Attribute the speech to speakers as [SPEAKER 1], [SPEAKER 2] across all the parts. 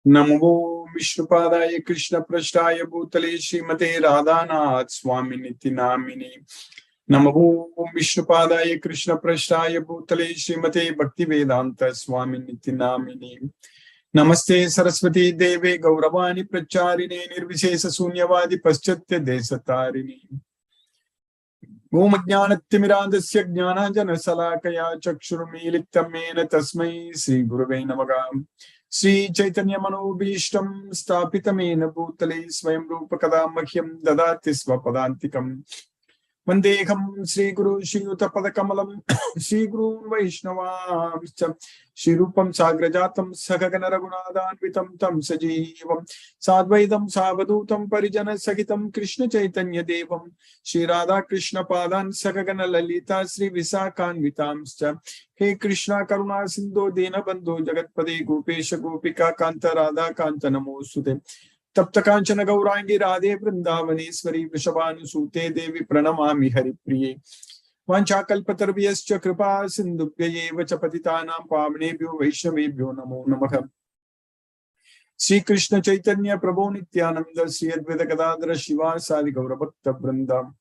[SPEAKER 1] Namo Vishnupadaya Krishna Prashtaya Bhutale Srimate Radhanath Swami Niti Namini. Namo Vishnupadaya Krishna Prashtaya Bhutale Srimate Bhakti Vedanta Swami Niti Namini. Namaste Saraswati Deve Gauravani Pracharine Nirvishesa Sunyavadi Paschatya Desatarini. Om Jnanatimirandasya Jnananjana Salakaya Chakshurumilitamena Tasmai Sri Gurave Namaha. Sri Chaitanya Manobhishtam Stapitamena Bhutale Swayam Rupa Kadamahyam Dadati Swapadantikam. Vandeham Sri Guru Shri Utapadakamalam Sri Guru Vaishnava Shri Rupam Sagrajatam Sakagana Raghunathanvitam Tam Sajeevam Sadvaidam Savadutam Parijana Sahitam Krishna Chaitanya Devam Shri Radha Krishna Padan Sakagana Lalita Sri Visakanvitam He Krishna Karuna Sindhu Dena Bandhu Jagatpade Gopesha Gopika Kanta Radha Kanta Namosute Tapta Kanchana Gaurangi Radhe Vrindavaneshwari Vrishabhanusute Devi Pranamami Haripriye Vanchakalpatarvyascha Kripa Sindhubhyaye Patitanam Pavnebhyo Vaishnavebhyo Namo Namaha. Sri Krishna Chaitanya Prabhu Nityananda Sri Advaita Gadadhara Shiva Sadi Gaura Bhakta Vrinda.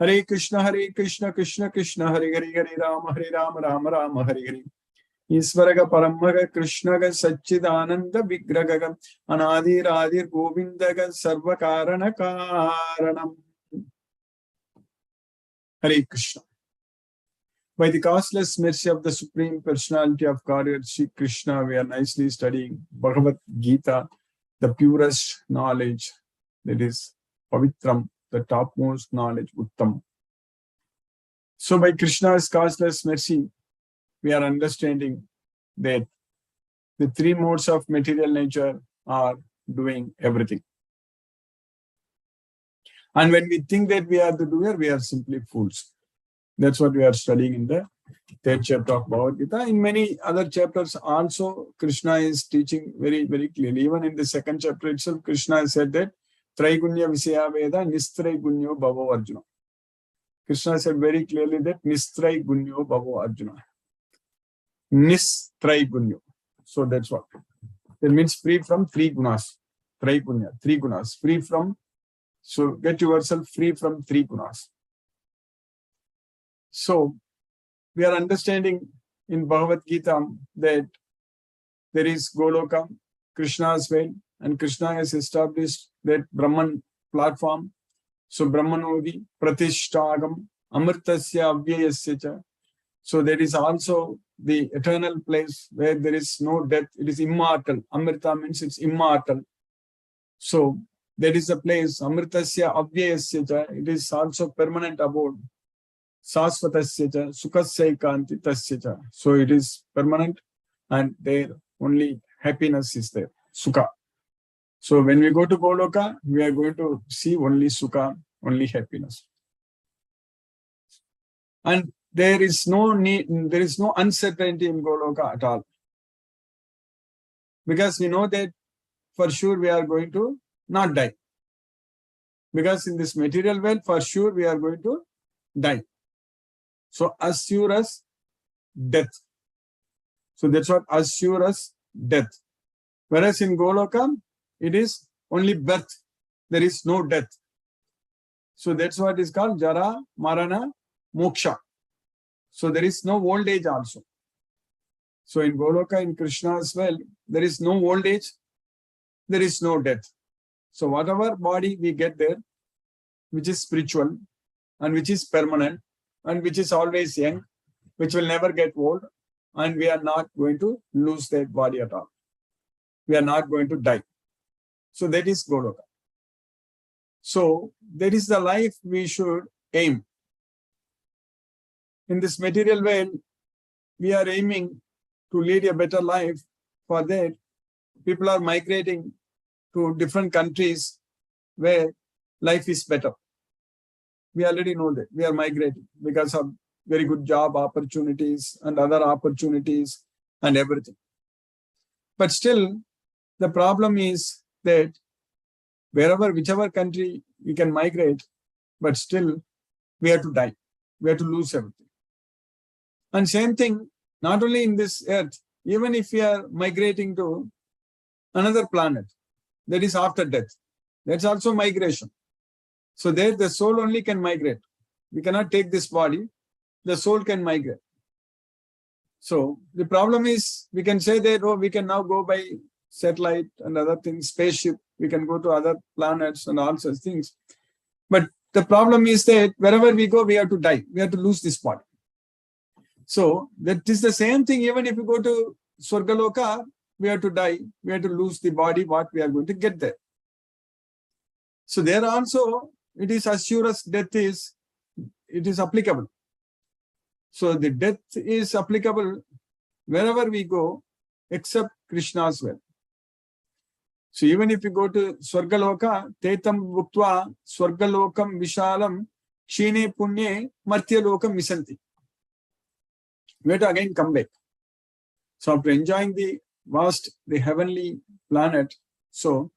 [SPEAKER 1] Hare Krishna Krishna Krishna Hare Hare Hare Rama Rama Rama Hare Hare. Isvaraga Paramaga Krishnaga Satchidananda Vigraga Anadir Adir Govindaga Sarvakarana Karanam. Hare Krishna. By the causeless mercy of the Supreme Personality of Godhead, Sri Krishna, we are nicely studying Bhagavad Gita, the purest knowledge, that is Pavitram, the topmost knowledge, Uttam. So by Krishna's causeless mercy, we are understanding that the three modes of material nature are doing everything. And when we think that we are the doer, we are simply fools. That's what we are studying in the third chapter of Bhagavad Gita. In many other chapters also, Krishna is teaching very, very clearly. Even in the second chapter itself, Krishna has said that Traigunya Visaya Veda Nistraigunyo Bhavo Arjuna. Krishna said very clearly that Nistraigunyo Bhavo Arjuna. Nistraigunyo. So that's what. That means free from three gunas. Traigunya, three gunas. Free from, so get yourself free from three gunas. So we are understanding in Bhagavad Gita that there is Goloka, Krishna's way, and Krishna has established that Brahman platform. So Brahmanodi, Pratishtagam, Amritasya Avyayasya cha. So there is also the eternal place where there is no death. It is immortal. Amrita means it's immortal. So there is a place, Amritasya Avyayasya cha. It is also permanent abode. Sasvatasya cha, Sukasya tasya cha. So it is permanent and there only happiness is there. Sukha. So when we go to Goloka, we are going to see only Sukha, only happiness. And there is no need, there is no uncertainty in Goloka at all. Because we know that for sure we are going to not die. Because in this material world, for sure we are going to die. So assure us death. So that's what assure us death. Whereas in Goloka, it is only birth. There is no death. So that's what is called Jara, Marana, Moksha. So there is no old age also. So in Goloka, in Krishna as well, there is no old age, there is no death. So whatever body we get there, which is spiritual and which is permanent and which is always young, which will never get old, and we are not going to lose that body at all. We are not going to die. So that is Goloka. So that is the life we should aim. In this material world, we are aiming to lead a better life. For that, people are migrating to different countries where life is better. We already know that. We are migrating because of very good job opportunities and other opportunities and everything. But still, the problem is that whichever country we can migrate, but still we have to die. We have to lose everything. And same thing, not only in this earth, even if we are migrating to another planet. That is after death. That's also migration. So there the soul only can migrate. We cannot take this body. The soul can migrate. So the problem is we can say that, oh, we can now go by satellite and other things, spaceship. We can go to other planets and all such things. But the problem is that wherever we go, we have to die. We have to lose this body. So that is the same thing. Even if we go to Swargaloka, we have to die. We have to lose the body, what we are going to get there. So there also, it is as sure as death is, it is applicable. So the death is applicable wherever we go, except Krishna's will. So even if you go to Swargaloka, Tetam Vuktva, Swargalokam Vishalam, Shine Punye, Martyalokam Misanti. We have to again come back. So after enjoying the vast, the heavenly planet, so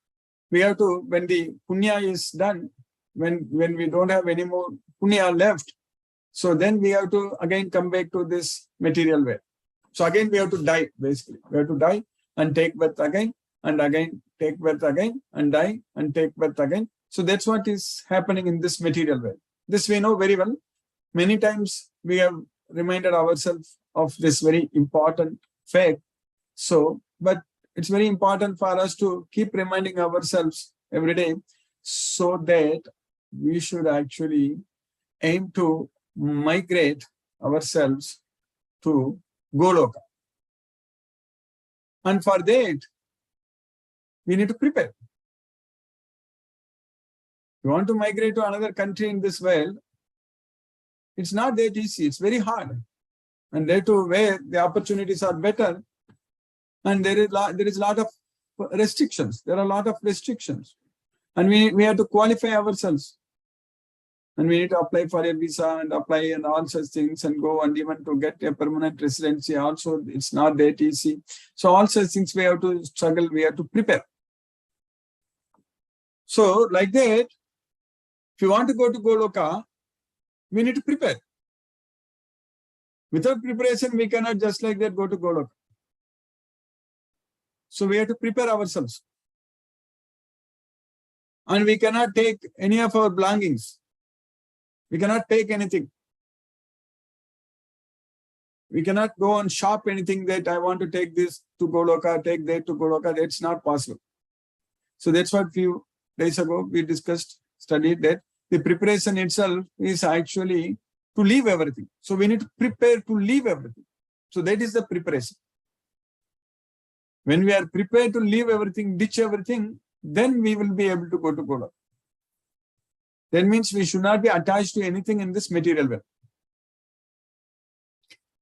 [SPEAKER 1] we have to, when the punya is done, when we don't have any more punya left, so then we have to again come back to this material way. So again we have to die, basically. We have to die and take birth again, and again take birth again, and die and take birth again. So that's what is happening in this material way. This we know very well. Many times we have reminded ourselves of this very important fact. So, but it's very important for us to keep reminding ourselves every day so that we should actually aim to migrate ourselves to Goloka. And for that, we need to prepare. If you want to migrate to another country in this world, it's not that easy. It's very hard. And there too, where the opportunities are better, and there is a lot of restrictions. There are a lot of restrictions. And we have to qualify ourselves. And we need to apply for a visa and apply and all such things and go, and even to get a permanent residency also, it's not that easy. So all such things we have to struggle, we have to prepare. So like that, if you want to go to Goloka, we need to prepare. Without preparation, we cannot just like that go to Goloka. So we have to prepare ourselves. And we cannot take any of our belongings. We cannot take anything. We cannot go and shop anything that I want to take this to Goloka, take that to Goloka. That's not possible. So that's what a few days ago we studied that the preparation itself is actually to leave everything. So we need to prepare to leave everything. So that is the preparation. When we are prepared to leave everything, ditch everything, then we will be able to go to Goloka. That means we should not be attached to anything in this material world.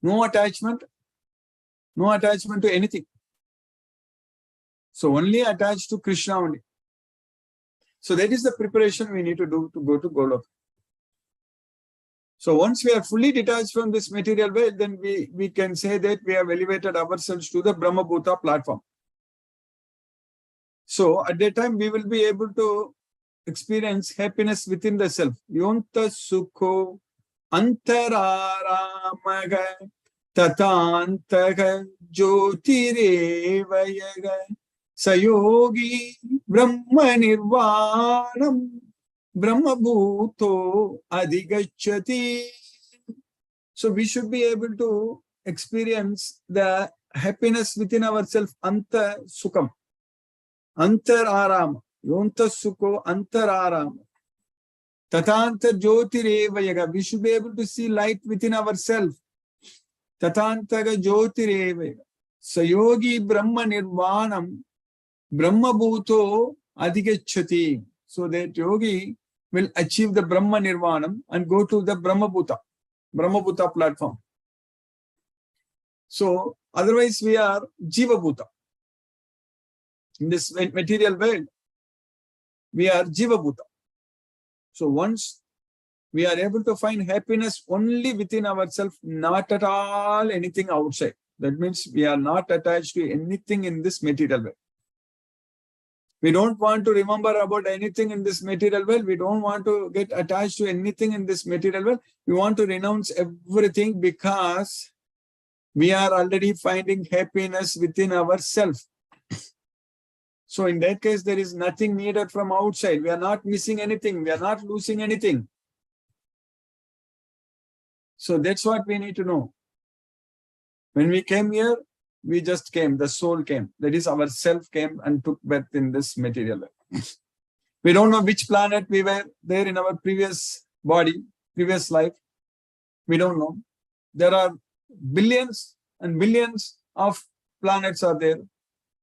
[SPEAKER 1] No attachment to anything. So only attached to Krishna only. So that is the preparation we need to do to go to Goloka. So once we are fully detached from this material world, then we can say that we have elevated ourselves to the Brahma Bhuta platform. So at that time, we will be able to experience happiness within the self. Yonta sukho antararamaga tatantaga jyotirevayaga sayogi brahma nirvanam Brahma Bhuto Adhigacchati. So we should be able to experience the happiness within ourselves, Anta Sukham, Antar Arama, Yonta Sukho Antar Arama, Tatantar Jyotirevayaga. We should be able to see light within ourselves. Tatantaga Jyotirevayaga. Sayogi Brahma Nirvanam, Brahma Bhuto Adhigacchati. So that yogi will achieve the Brahma Nirvanam and go to the Brahma Bhuta platform. So otherwise we are Jiva Bhuta. In this material world, we are Jiva Bhuta. So once we are able to find happiness only within ourselves, not at all anything outside. That means we are not attached to anything in this material world. We don't want to remember about anything in this material world. We don't want to get attached to anything in this material world. We want to renounce everything because we are already finding happiness within ourselves. So in that case, there is nothing needed from outside. We are not missing anything. We are not losing anything. So that's what we need to know. When we came here, we just came, the soul came. That is, our self came and took birth in this material life. We don't know which planet we were there in our previous body, previous life. We don't know. There are billions and billions of planets are there.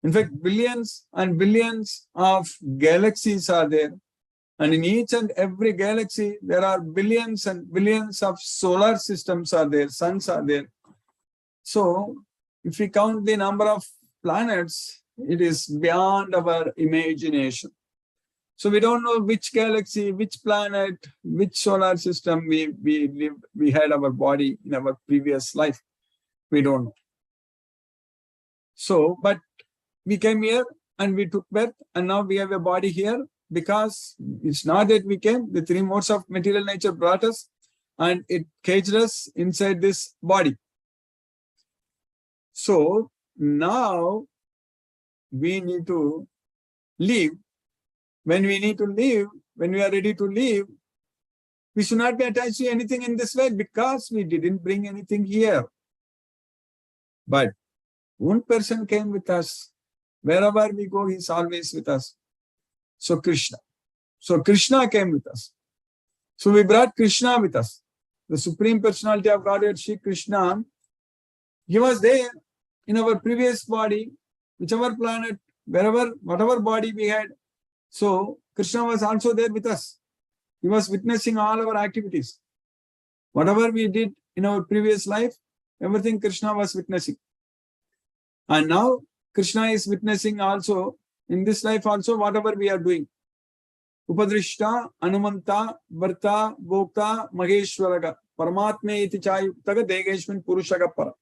[SPEAKER 1] In fact, billions and billions of galaxies are there. And in each and every galaxy, there are billions and billions of solar systems are there, suns are there. So, if we count the number of planets, it is beyond our imagination. So we don't know which galaxy, which planet, which solar system we had our body in our previous life. We don't know. So, but we came here and we took birth, and now we have a body here, because it's not that we came, the three modes of material nature brought us and it caged us inside this body. So now we need to leave. When we need to leave, when we are ready to leave, we should not be attached to anything in this way, because we didn't bring anything here. But one person came with us. Wherever we go, he's always with us. So Krishna. So Krishna came with us. So we brought Krishna with us. The Supreme Personality of Godhead, Shri Krishna, he was there in our previous body, whichever planet, wherever, whatever body we had. So Krishna was also there with us. He was witnessing all our activities. Whatever we did in our previous life, everything Krishna was witnessing. And now Krishna is witnessing also in this life also whatever we are doing. Upadrishta, Anumanta, Varta, Bhokta, Maheshwaraga, Paramatme iti chayuktaga Degeshwin Purushaga Para.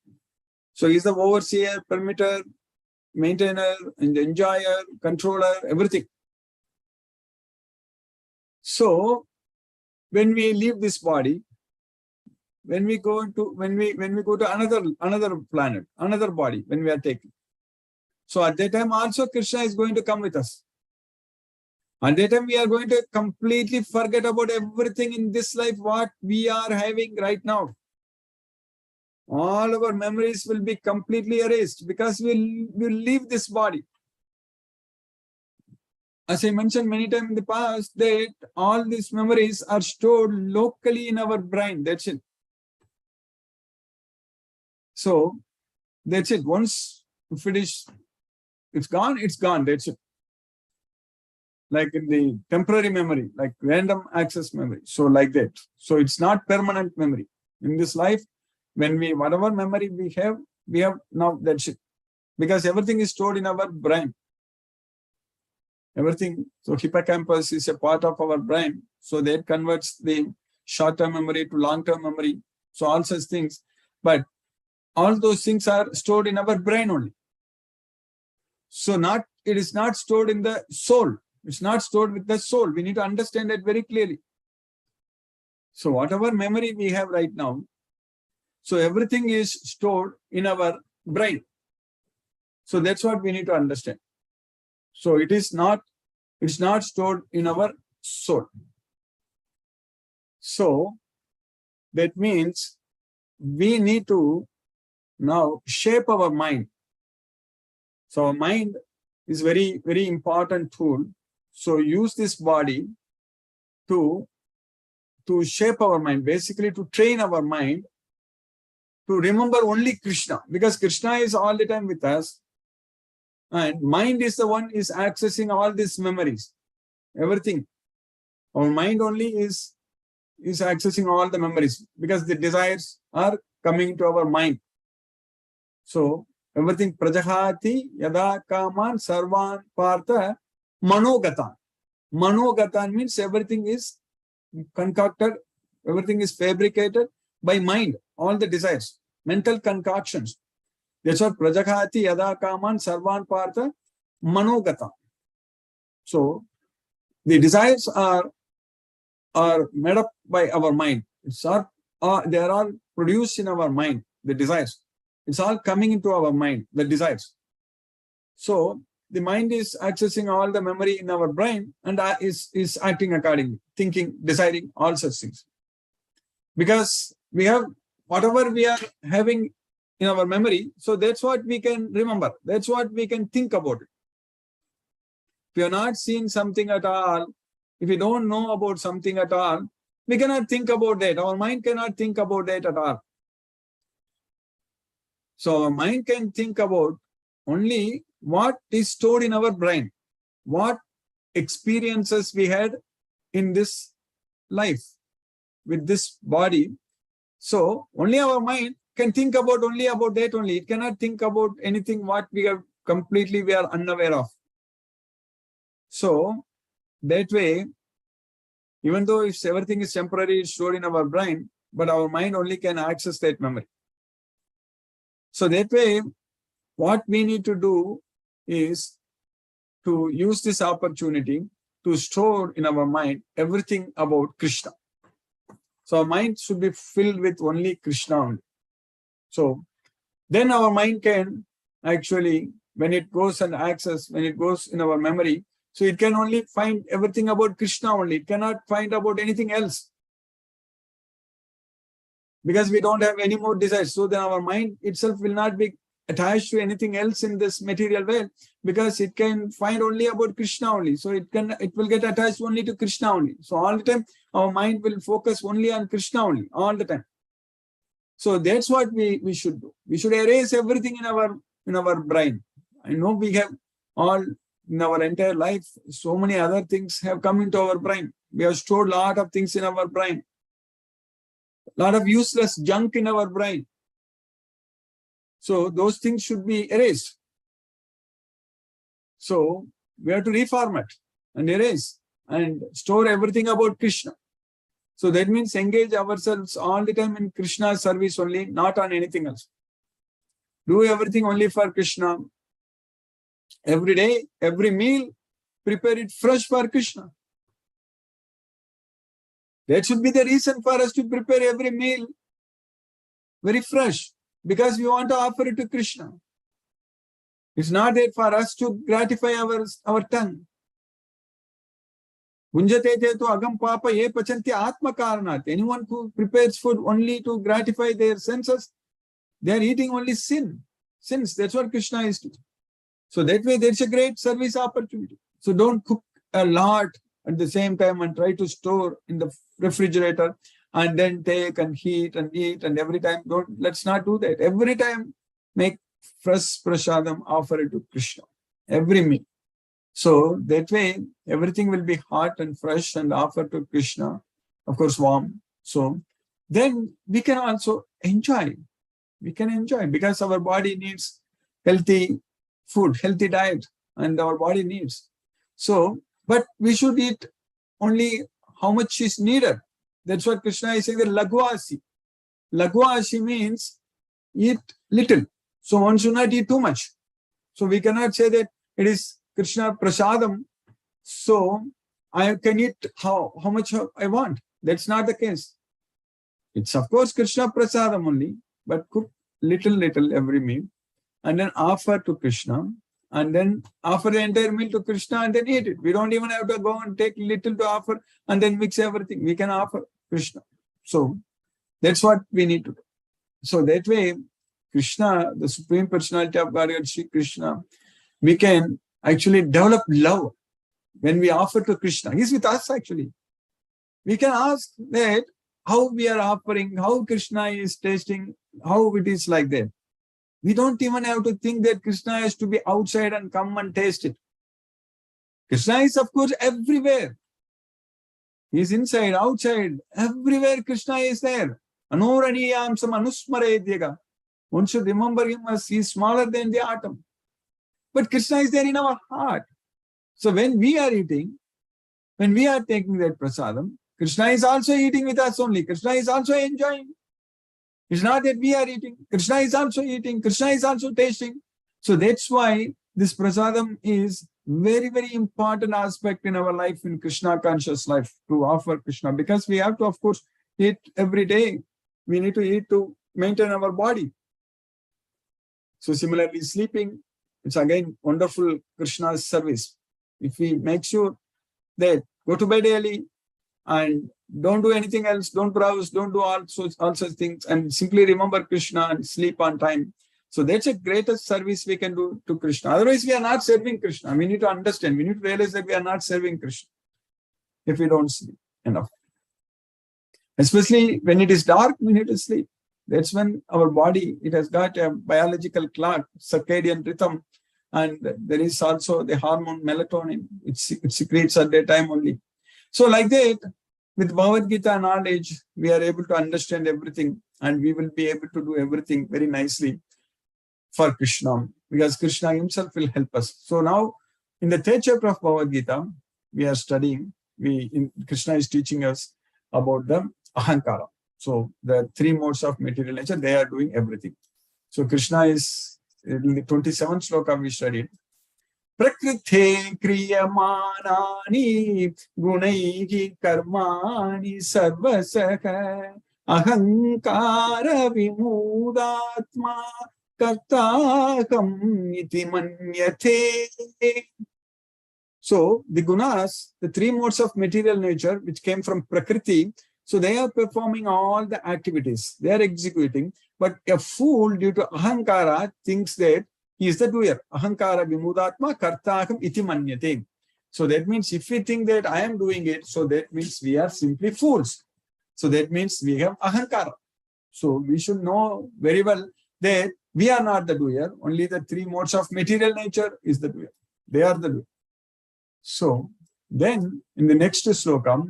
[SPEAKER 1] So he is the overseer, permitter, maintainer, and enjoyer, controller, everything. So when we leave this body, when we go to another planet, another body, when we are taking. So at that time also Krishna is going to come with us. At that time we are going to completely forget about everything in this life what we are having right now. All our memories will be completely erased, because we will leave this body. As I mentioned many times in the past, that all these memories are stored locally in our brain. That's it. So that's it. Once you finish, it's gone, it's gone. That's it. Like in the temporary memory, like random access memory. So like that. So it's not permanent memory. In this life, when whatever memory we have now, that's it. Because everything is stored in our brain. Everything. So hippocampus is a part of our brain. So that converts the short-term memory to long-term memory. So all such things. But all those things are stored in our brain only. So it is not stored in the soul. It's not stored with the soul. We need to understand that very clearly. So whatever memory we have right now, so everything is stored in our brain. So that's what we need to understand. So it's not stored in our soul. So that means we need to now shape our mind. So our mind is very, very important tool. So use this body to shape our mind, basically to train our mind to remember only Krishna, because Krishna is all the time with us. And mind is the one is accessing all these memories, everything. Our mind only is accessing all the memories, because the desires are coming to our mind. So everything prajahati yada kaman sarvan partha manogatan. Manogatan means everything is concocted, everything is fabricated by mind, all the desires, mental concoctions. That's what prajahati yada kaman sarvan partha manogatan. So the desires are made up by our mind. They are all produced in our mind, the desires. It's all coming into our mind, the desires. So the mind is accessing all the memory in our brain and is acting accordingly, thinking, deciding, all such things. Because we have whatever we are having in our memory, so that's what we can remember. That's what we can think about it. If you have not seen something at all, if we don't know about something at all, we cannot think about that. Our mind cannot think about that at all. So our mind can think about only what is stored in our brain, what experiences we had in this life with this body. So only our mind can think about only about that only. It cannot think about anything what we are unaware of. So that way, even though if everything is temporary, it's stored in our brain, but our mind only can access that memory. So that way, what we need to do is to use this opportunity to store in our mind everything about Krishna. So our mind should be filled with only Krishna only. So then our mind can actually, when it goes and access, when it goes in our memory, so it can only find everything about Krishna only. It cannot find about anything else. Because we don't have any more desires. So then our mind itself will not be attached to anything else in this material world, because it can find only about Krishna only. So it will get attached only to Krishna only. So all the time our mind will focus only on Krishna only, all the time. So that's what we should do. We should erase everything in our brain. I know we have all in our entire life, so many other things have come into our brain. We have stored a lot of things in our brain. A lot of useless junk in our brain. So those things should be erased. So we have to reformat and erase and store everything about Krishna. So that means engage ourselves all the time in Krishna's service only, not on anything else. Do everything only for Krishna. Every day, every meal, prepare it fresh for Krishna. That should be the reason for us to prepare every meal very fresh, because we want to offer it to Krishna. It's not there for us to gratify our tongue. Anyone who prepares food only to gratify their senses, they are eating only sins. That's what Krishna is doing. So that way there's a great service opportunity. So don't cook a lot at the same time and try to store in the refrigerator and then take and heat and eat, and every time let's not do that. Every time make fresh prasadam, offer it to Krishna. Every meal. So that way everything will be hot and fresh and offered to Krishna, of course warm. So then we can also enjoy. We can enjoy because our body needs healthy food, healthy diet, and our body needs. So, but we should eat only how much is needed. That's what Krishna is saying, the lagvasi. Lagvasi means eat little. So one should not eat too much. So we cannot say that it is Krishna prasadam, so I can eat how much I want. That's not the case. It's of course Krishna prasadam only, but cook little every meal, and then offer to Krishna, and then offer the entire meal to Krishna and then eat it. We don't even have to go and take little to offer and then mix everything. We can offer Krishna. So that's what we need to do. So that way, Krishna, the Supreme Personality of Godhead, Sri Krishna, we can actually develop love when we offer to Krishna. He's with us actually. We can ask that how we are offering, how Krishna is tasting, how it is like that. We don't even have to think that Krishna has to be outside and come and taste it. Krishna is of course everywhere. He is inside, outside, everywhere Krishna is there. Anoraniyam sam anusmaredyaga. One should remember him as he is smaller than the atom. But Krishna is there in our heart. So when we are eating, when we are taking that prasadam, Krishna is also eating with us only. Krishna is also enjoying. It's not that we are eating. Krishna is also eating. Krishna is also tasting. So that's why this prasadam is very, very important aspect in our life, in Krishna conscious life, to offer Krishna. Because we have to, of course, eat every day. We need to eat to maintain our body. So similarly, sleeping, It's again wonderful Krishna's service. If we make sure that go to bed early and don't do anything else, don't browse, don't do all such things, and simply remember Krishna and sleep on time. So that's a greatest service we can do to Krishna. Otherwise, we are not serving Krishna. We need to understand, we need to realize that we are not serving Krishna if we don't sleep enough. Especially when it is dark, we need to sleep. That's when our body, it has got a biological clock, circadian rhythm, and there is also the hormone melatonin. It secretes at that time only. So like that, with Bhagavad Gita knowledge, we are able to understand everything, and we will be able to do everything very nicely for Krishna, because Krishna himself will help us. So now, in the third chapter of Bhagavad Gita, we are studying, Krishna is teaching us about the ahankara. So the three modes of material nature, they are doing everything. So Krishna is, in the 27th sloka we studied, Prakrite kriyamanani gunaihi karmani sarvasaka ahankara vimudatma kartakam iti manyate. So the gunas, the three modes of material nature which came from Prakriti, so they are performing all the activities, they are executing, but a fool due to ahankara thinks that he is the doer. Ahankara vimudatma kartakam iti manyate. So that means if we think that I am doing it, so that means we are simply fools. So that means we have ahankara. So we should know very well that we are not the doer, only the three modes of material nature is the doer. They are the doer. So then in the next sloka,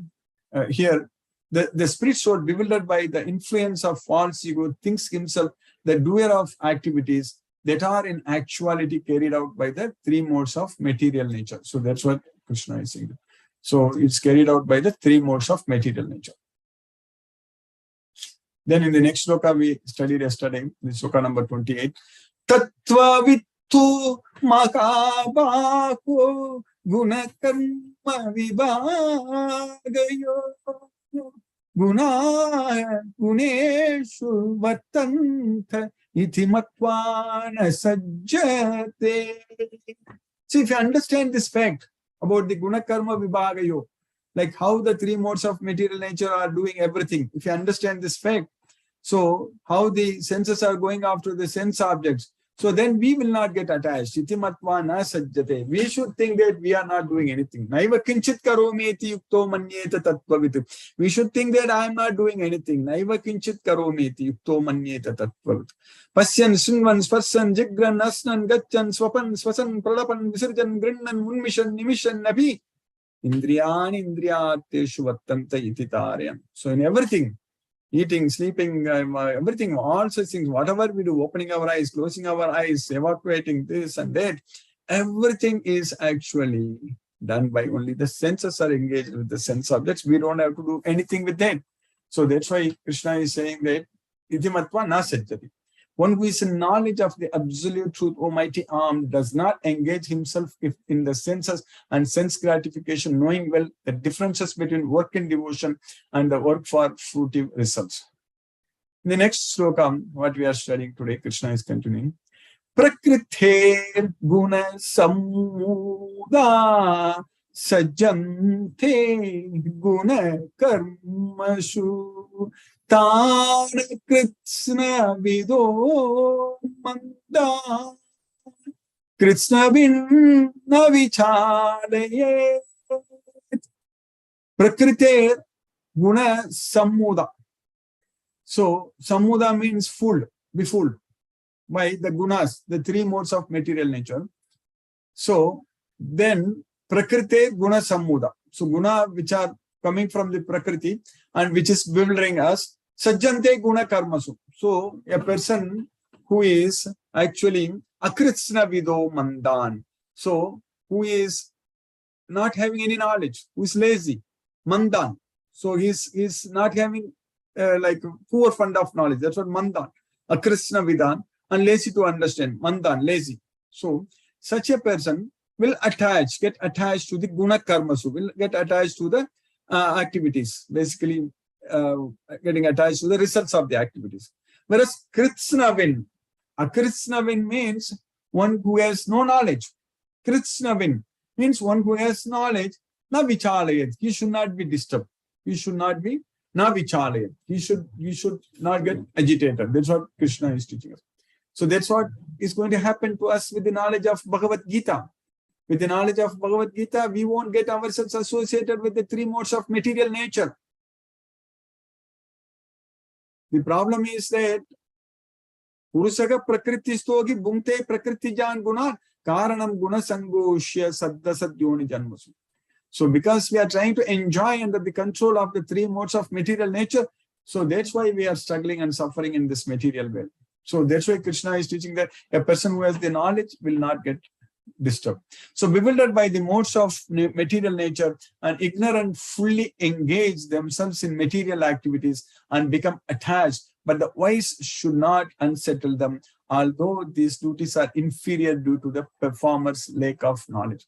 [SPEAKER 1] here, the spirit soul, bewildered by the influence of false ego, thinks himself the doer of activities that are in actuality carried out by the three modes of material nature. So that's what Krishna is saying. So it's carried out by the three modes of material nature. Then in the next sloka we studied yesterday, the sloka number 28, Tattva vittu makabhako gunakarma vibhagayo guna guneshu vatanta iti matvana sajjate. See, if you understand this fact about the guna karma vibhagayo, like how the three modes of material nature are doing everything, if you understand this fact, so how the senses are going after the sense objects, so then we will not get attached. Iti matvana sajjate. We should think that we are not doing anything. Naiva kinchit karomi iti yukto manyeta tattvavitu. We should think that I am not doing anything. Naiva kinchit karomi iti yukto manyeta tattvavitu. Pasyan, sunvan, sparsan, jigran, asnan, gachan, swapan, swasan, pralapan, visirjan, grinnan, unmishan, nimishan, nabi. Indriyani indriyateshu vattanta iti tarayam. So in everything, eating, sleeping, everything, all such things, whatever we do, opening our eyes, closing our eyes, evacuating this and that, everything is actually done by only the senses are engaged with the sense objects. We don't have to do anything with that. So that's why Krishna is saying that iti matva na sajjati. One who is in knowledge of the absolute truth, Almighty Arm, does not engage himself in the senses and sense gratification, knowing well the differences between work and devotion and the work for fruitive results. In the next sloka, what we are studying today, Krishna is continuing. Prakrite guna samuda sajjante guna karmashu Tana Krishna vido manda Krishna bin navichalaye Prakrite guna samuda. So samuda means fooled, be fooled by the gunas, the three modes of material nature. So then Prakrite guna samuda. So guna which are coming from the Prakriti and which is bewildering us, sajjante guna karmasu. So a person who is actually akritsna vido mandan, so who is not having any knowledge, who is lazy, mandan. So he's not having like poor fund of knowledge. That's what mandan, akritsna vidan, and lazy to understand, mandan, lazy. So such a person will get attached to the guna karmasu, will get attached to the activities, basically getting attached to the results of the activities. Whereas Kritsnavin means one who has no knowledge. Krishnavin means one who has knowledge. Na vichalayat. He should not be disturbed. He should not be na vichalayat. He should not get agitated. That's what Krishna is teaching us. So that's what is going to happen to us with the knowledge of Bhagavad Gita. With the knowledge of Bhagavad Gita, we won't get ourselves associated with the three modes of material nature. The problem is that Purusaga prakritistogi bhungte prakritijan gunan karanam gunasangoshya saddasadyoni janmasu. So because we are trying to enjoy under the control of the three modes of material nature, so that's why we are struggling and suffering in this material world. So that's why Krishna is teaching that a person who has the knowledge will not get disturbed. So bewildered by the modes of material nature and ignorant fully engage themselves in material activities and become attached, but the wise should not unsettle them, although these duties are inferior due to the performer's lack of knowledge.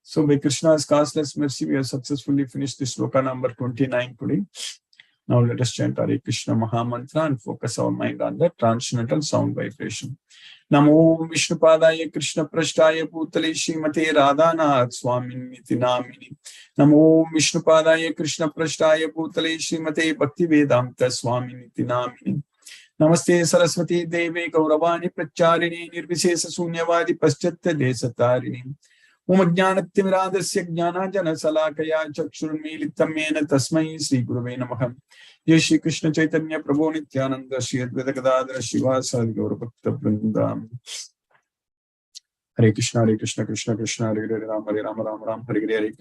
[SPEAKER 1] So by Krishna's causeless mercy, we have successfully finished this sloka number 29 today. Now let us chant Hare Krishna Mahamantra and focus our mind on the transcendental sound vibration. Namo Vishnupadaya Krishna Prashtaya Bhutale Srimate Radhanath Swaminiti Namini. Namo Vishnupadaya Krishna Prashtaya Bhutale Srimate Bhaktivedanta Swaminiti Namini. Namaste Saraswati Deve Gauravani Pracharini Nirvishesa Sunyavadi Paschatya Desatarini. Umajnanattimirādasya jnānājana salakaya chakshurmīlitam mena tasmai Sri Gurave Namaha. Jai Shri Krishna Chaitanya Prabhu Nityananda Shri Advaita Gadadhara Shivasadi Gaura Bhakta Vrindam. Hare Krishna Krishna Krishna Hare Hare Hare Rama Rama Hare Hare Hare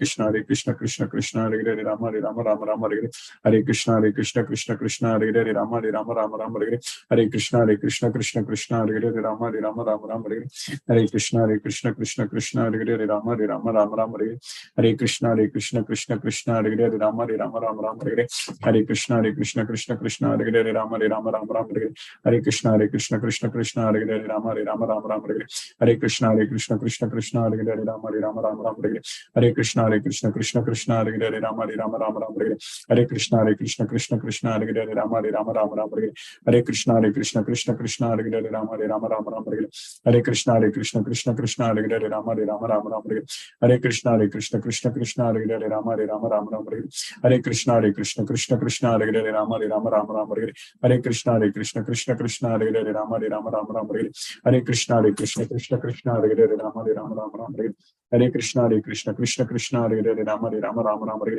[SPEAKER 1] Krishna Krishna Hare Hare Rama Rama Hare Hare Krishna Krishna Krishna Hare Hare Rama Rama Hare Hare Krishna Krishna Krishna Hare Hare Rama Rama Hare Hare Krishna Krishna Hare Hare Rama Rama Hare Hare Krishna Krishna Hare Hare Rama Rama Hare Hare Krishna Krishna Hare Hare Rama Rama Hare Hare Krishna Krishna Hare Hare Rama Rama Hare Hare Krishna Krishna Krishna Hare Hare Rama Rama Hare Hare Krishna Krishna Krishna Hare Hare Rama Rama Hare Hare Krishna Krishna Hare Hare Rama Rama Hare Hare Krishna Krishna Hare Hare Rama Rama Hare Hare Krishna Krishna Hare Hare Rama Rama Hare Hare Krishna Krishna Hare Hare Rama Rama Hare Hare Krishna Krishna Hare Hare Rama Rama Hare Hare Krishna Krishna Hare Hare Rama Rama Hare Hare Krishna Krishna Hare Hare Rama Rama Hare Hare Krishna Krishna Hare Hare Rama Rama Hare Hare Krishna Krishna Hare Hare Rama Rama Hare Hare Krishna Krishna Hare Hare Rama Rama Hare Hare Krishna Krishna Hare Hare Rama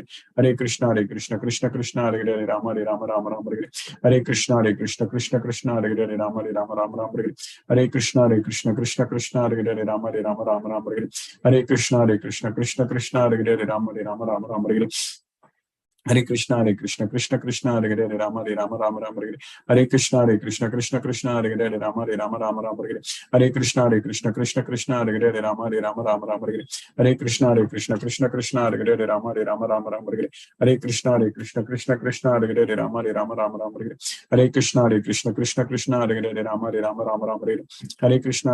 [SPEAKER 1] Rama Hare Hare Krishna Krishna Hare Hare Rama Rama Hare Hare Krishna Krishna Hare Hare Rama Rama Hare Hare Krishna Krishna Hare Hare Rama Rama Hare Hare Krishna Krishna Hare Hare Rama Rama Hare Hare Krishna Krishna Hare Hare Rama Rama Hare Hare Krishna Krishna Hare Hare Rama Rama Hare Hare Krishna Krishna Hare Hare Rama Rama Hare Hare Krishna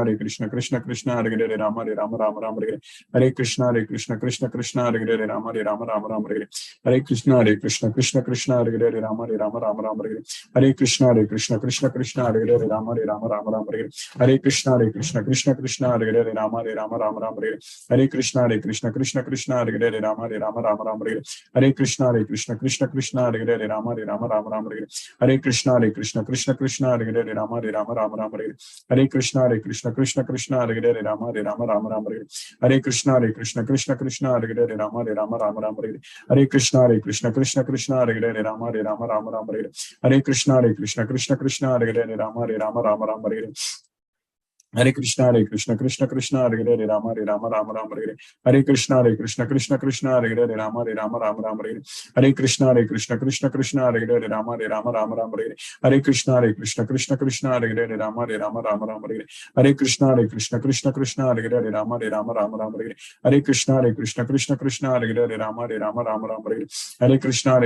[SPEAKER 1] Krishna Hare Hare Rama Rama Hare Hare Krishna Krishna Hare Hare Rama Rama Hare Hare Krishna Krishna Hare Hare Rama Rama Hare Hare Krishna Krishna Hare Hare Rama Rama Hare Hare Krishna Krishna Hare Hare Rama Rama Hare Hare Krishna Krishna Hare Hare Rama Rama Hare Hare Krishna Krishna Hare Hare Rama Rama Hare Hare Krishna Krishna Hare Hare Rama Rama Hare Hare Krishna Krishna Hare Hare Rama Rama Hare Hare Krishna Krishna Hare Hare Rama Rama Hare Hare Krishna Krishna Hare Hare Rama Rama Hare Hare Krishna Krishna Hare Hare Rama Rama Hare Hare Krishna Krishna Hare Hare Rama Rama Hare Hare Krishna Krishna Hare Hare Rama Rama Hare Hare Krishna Krishna Hare Hare Rama Rama Hare Hare Krishna Krishna Hare Hare Rama Rama Hare Hare Krishna Krishna Hare Hare Rama Rama Hare Hare Krishna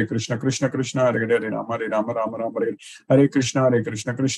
[SPEAKER 1] Krishna Hare Hare Rama Rama Hare Hare Krishna Krishna Hare Hare Rama Rama Hare Hare Krishna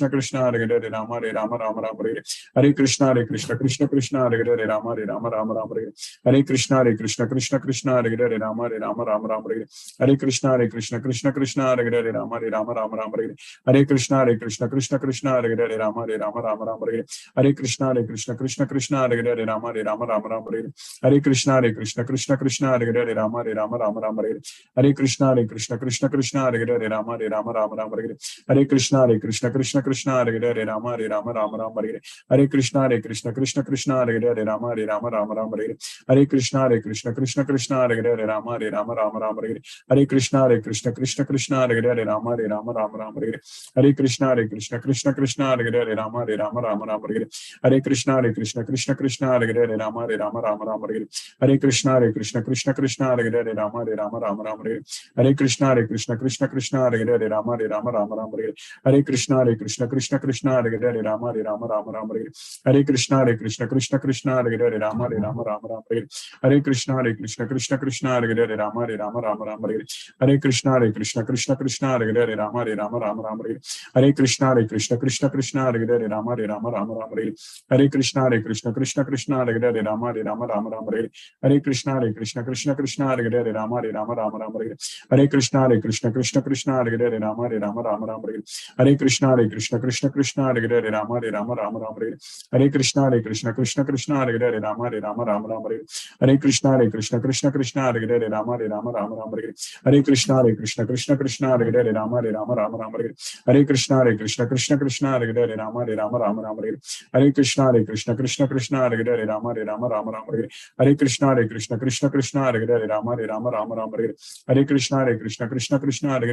[SPEAKER 1] Krishna Hare Rama Rama Hare Hare Krishna Krishna Krishna Hare Hare Rama Rama Rama Hare Hare. Hare Krishna Krishna Krishna Hare Hare Rama Rama Rama Hare Hare. Hare Krishna Krishna Krishna Hare Hare Rama Rama Rama Hare Hare. Hare Krishna Krishna Krishna Hare Hare Rama Rama Rama Hare Hare. Hare Krishna Krishna Krishna Hare Hare Rama Rama Rama Hare Hare. Hare Krishna Krishna Krishna Hare Hare Rama Rama Rama Hare Hare. Hare Krishna Krishna Krishna Hare Hare Rama Rama Rama Hare Hare. Hare Krishna Krishna Krishna Hare Hare Rama Rama Rama Hare Hare. Hare Krishna Krishna Krishna Hare Hare Rama Rama Rama Hare Hare. Hare Krishna Krishna Krishna Hare Hare Rama Rama Rama Hare Hare. Hare Krishna Krishna Krishna Hare Hare Rama Rama Rama Hare Hare. Hare Krishna Krishna Krishna Hare Hare Rama Rama Rama Hare Hare. Hare Krishna Krishna Krishna Hare Hare Rama Rama Rama Hare Hare. Hare Krishna Krishna Krishna Hare Hare Rama Rama Rama Hare Hare. Hare Krishna Krishna Krishna Hare Hare Rama Rama Rama Hare Hare. Hare Krishna Krishna Krishna Hare Hare Rama Rama Rama Hare Hare. Hare Krishna Krishna Krishna Hare Hare Rama Rama Rama Hare Hare. Hare Krishna Krishna Krishna Hare Hare Rama Rama Rama Hare Hare. Hare Krishna Krishna Krishna Hare Hare Rama Rama Rama Hare Hare. Hare Krishna Krishna Krishna Hare Hare Rama Rama Rama Hare Hare. Hare Krishna Krishna Krishna Hare Hare Rama Rama Rama Hare Hare. Hare Krishna Krishna Krishna Hare Hare Rama Rama Rama Hare Hare. Hare Krishna Krishna Krishna Hare Hare Rama Rama Rama Hare Hare. Hare Krishna Krishna Krishna Hare Hare Rama Rama Rama Hare Hare. Hare Krishna Krishna Krishna Hare Hare Rama Rama Rama Hare Hare. Hare Krishna Krishna Krishna Hare Hare Rama Rama Rama Hare Hare. Hare Krishna Krishna Krishna Hare Hare Rama Rama Rama Hare Hare. Hare Krishna Krishna Krishna Hare Hare Rama Rama Rama Hare Hare. Hare Krishna Krishna Krishna Hare Hare Rama Rama Rama Hare Hare. Hare Krishna Krishna Krishna Hare Hare Rama Rama Rama Hare Hare. Hare Krishna Krishna Krishna Hare Hare Rama Rama Rama Hare Hare. Hare Krishna Krishna Krishna Hare Hare Rama Rama Rama Hare Hare. Hare Krishna Krishna Hare Hare Rama Rama Rama Hare Hare. Hare Krishna Krishna Krishna Hare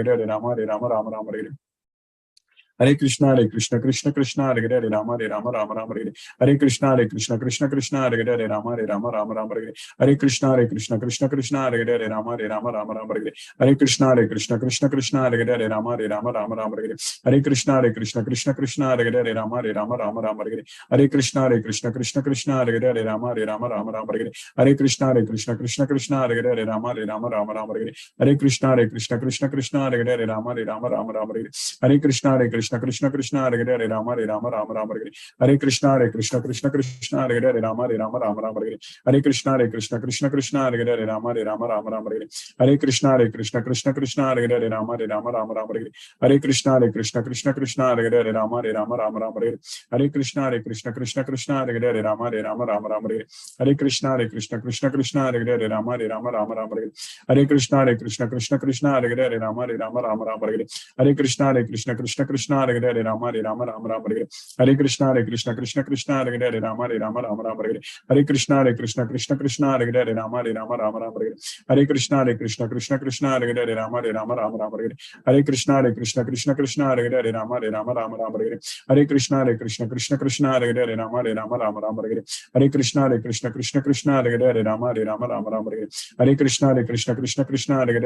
[SPEAKER 1] Hare Rama Rama Rama Hare Hare. Hare Krishna Krishna Krishna Hare Hare Rama Rama Rama Hare Hare. Hare Krishna Krishna Krishna Hare Hare Rama Rama Rama Hare Hare. Hare Krishna Krishna Krishna Hare Hare Rama Rama Rama Hare Hare. Hare Krishna Krishna Krishna Hare Hare Rama Rama Rama Hare Hare. Hare Krishna Krishna Krishna Hare Hare Rama Rama Rama Hare Hare. Hare Krishna Krishna Krishna Hare Hare Rama Rama Rama Hare Hare. Hare Krishna Krishna Krishna Hare Hare Rama Rama Rama Hare Hare. Hare Krishna Krishna Krishna Hare Hare Rama Rama Rama Hare Hare. Hare Krishna Krishna Krishna Hare Hare Rama Rama Rama Hare Hare. Hare Krishna Krishna Krishna Hare Hare Rama Rama Rama Hare Hare. Hare Krishna Krishna Krishna Hare Hare Rama Rama Rama Hare Hare. Hare Krishna Krishna Krishna Hare Hare Rama Rama Rama Hare Hare. Hare Krishna Krishna Krishna Hare Hare Rama Rama Rama Hare Hare. Hare Krishna Krishna Krishna Hare Hare Rama Rama Rama Hare Hare. Hare Krishna Krishna Krishna Hare Hare Rama Rama Rama Hare Hare. Hare Krishna Krishna Krishna Hare Hare Rama Rama Rama Hare Hare. Hare Krishna Krishna Krishna Hare Hare Rama Rama Rama Hare Hare. Hare Krishna Krishna Krishna Hare Hare Rama Rama Rama Hare Hare. Hare Krishna Krishna Krishna Hare Hare Rama Rama Rama Hare Hare. Hare Krishna Krishna Krishna Hare Hare Rama Rama Rama Hare Hare. Hare Krishna Krishna Krishna Hare Hare Rama Rama Rama Hare Hare. Hare Krishna Krishna Krishna Hare Hare Rama Rama Rama Hare Hare. Hare Krishna Krishna Krishna Hare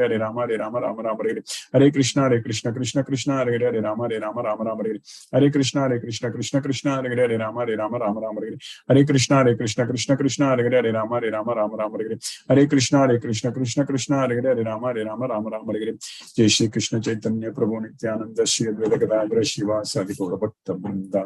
[SPEAKER 1] Hare Rama Rama Rama Hare Hare. Hare Krishna Krishna Krishna Hare Hare Rama Rama Rama Hare Hare. Hare Krishna Krishna Krishna Hare Hare Rama Rama Rama Hare Hare. Hare Krishna Krishna Krishna Hare Hare Rama Rama Rama Hare Hare. Jai Shri Krishna Chaitanya Prabhu Nityananda Shri Advaita Gadadhara Shivasadi Gaura Bhakta Vrinda.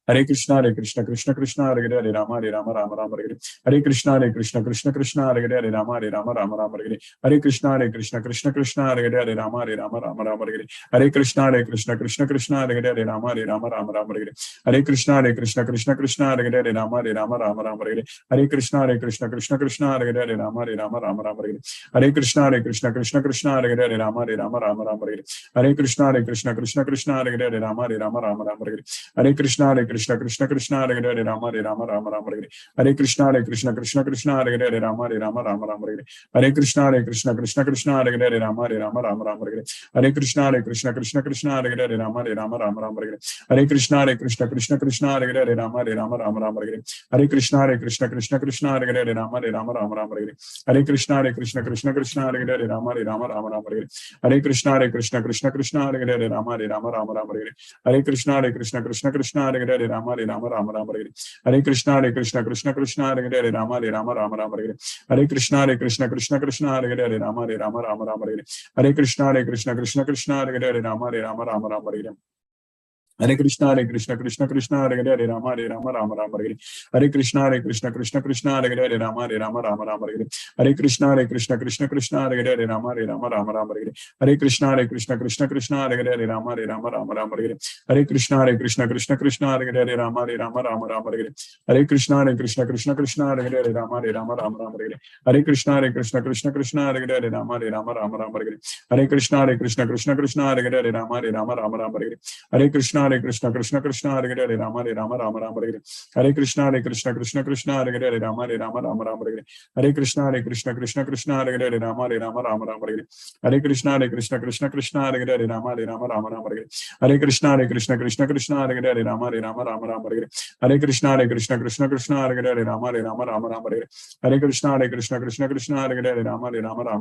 [SPEAKER 1] Hare Krishna Krishna Krishna Hare Hare Rama Rama Rama Hare Hare. Hare Krishna Krishna Krishna Hare Hare Rama Rama Rama Hare Hare. Hare Krishna Krishna Krishna Hare Hare Rama Rama Rama Hare Hare. Hare Krishna Krishna Krishna Hare Hare Rama Rama Rama Hare Hare. Hare Krishna Krishna Krishna Hare Hare Rama Rama Rama Hare Hare. Hare Krishna Krishna Krishna Hare Hare Rama Rama Rama Hare Hare. Hare Krishna Krishna Krishna Hare Hare Rama Rama Rama Hare Hare. Hare Krishna Krishna Krishna Hare Hare Rama Rama Rama Hare Hare. Hare Krishna Krishna Krishna Hare Hare Rama Rama Rama Hare Hare. Hare Krishna Krishna Krishna Hare Hare Rama Rama Rama Hare Hare. Hare Krishna Krishna Krishna Hare Hare Rama Rama Rama Hare Hare. Hare Krishna Krishna Krishna Hare Hare Rama Rama Rama Hare Hare. Hare Krishna Krishna Krishna Hare Hare Rama Rama Rama Hare Hare. Hare Krishna Krishna Krishna Hare Hare Rama Rama Rama Hare Hare. Hare Krishna Krishna Krishna Hare Hare Rama Rama Rama Hare Hare. Hare Krishna Krishna Krishna Hare Hare Rama Rama Rama Hare Hare. Hare Krishna Krishna Krishna Hare Hare Rama Hare Rama Rama Rama Hare Hare Krishna Krishna Krishna Hare Hare Rama Hare Rama Rama Rama Hare Hare Krishna Krishna Krishna Hare Hare Rama Hare Rama Rama Rama Hare Hare Krishna Krishna Hare Hare Rama Hare Rama Rama Rama Hare Hare Krishna Krishna Krishna Hare Hare Rama Rama Rama Hare Hare Krishna Krishna Krishna Hare Hare Rama Rama Rama Hare Hare Krishna Krishna Krishna Hare Hare Rama Rama Rama Hare Hare Krishna Krishna Krishna Hare Hare Rama Rama Rama Hare Hare Krishna Krishna Krishna Hare Hare Rama Rama Rama Hare Hare Krishna Krishna Krishna Hare Hare Rama Rama Rama Hare Hare Krishna Krishna Krishna Hare Hare Rama Rama Rama Hare Hare Krishna Krishna Krishna Hare Hare Rama Rama Rama Hare Hare Krishna Krishna Krishna Hare Hare Rama Rama Rama Hare Hare Krishna Krishna Krishna Hare Hare Rama Rama Rama Hare Hare Krishna Krishna Krishna Hare Hare Rama Rama Rama Hare Hare Krishna Krishna Krishna Hare Hare Rama Rama Rama Hare Hare Krishna Krishna Krishna Hare Hare Rama Rama Rama Hare Hare Krishna Krishna Krishna Hare Hare Rama Rama Rama Hare Hare Krishna Krishna Krishna Hare Hare Rama Rama Rama Hare Hare Krishna Krishna Krishna Hare Hare Rama Rama Rama Hare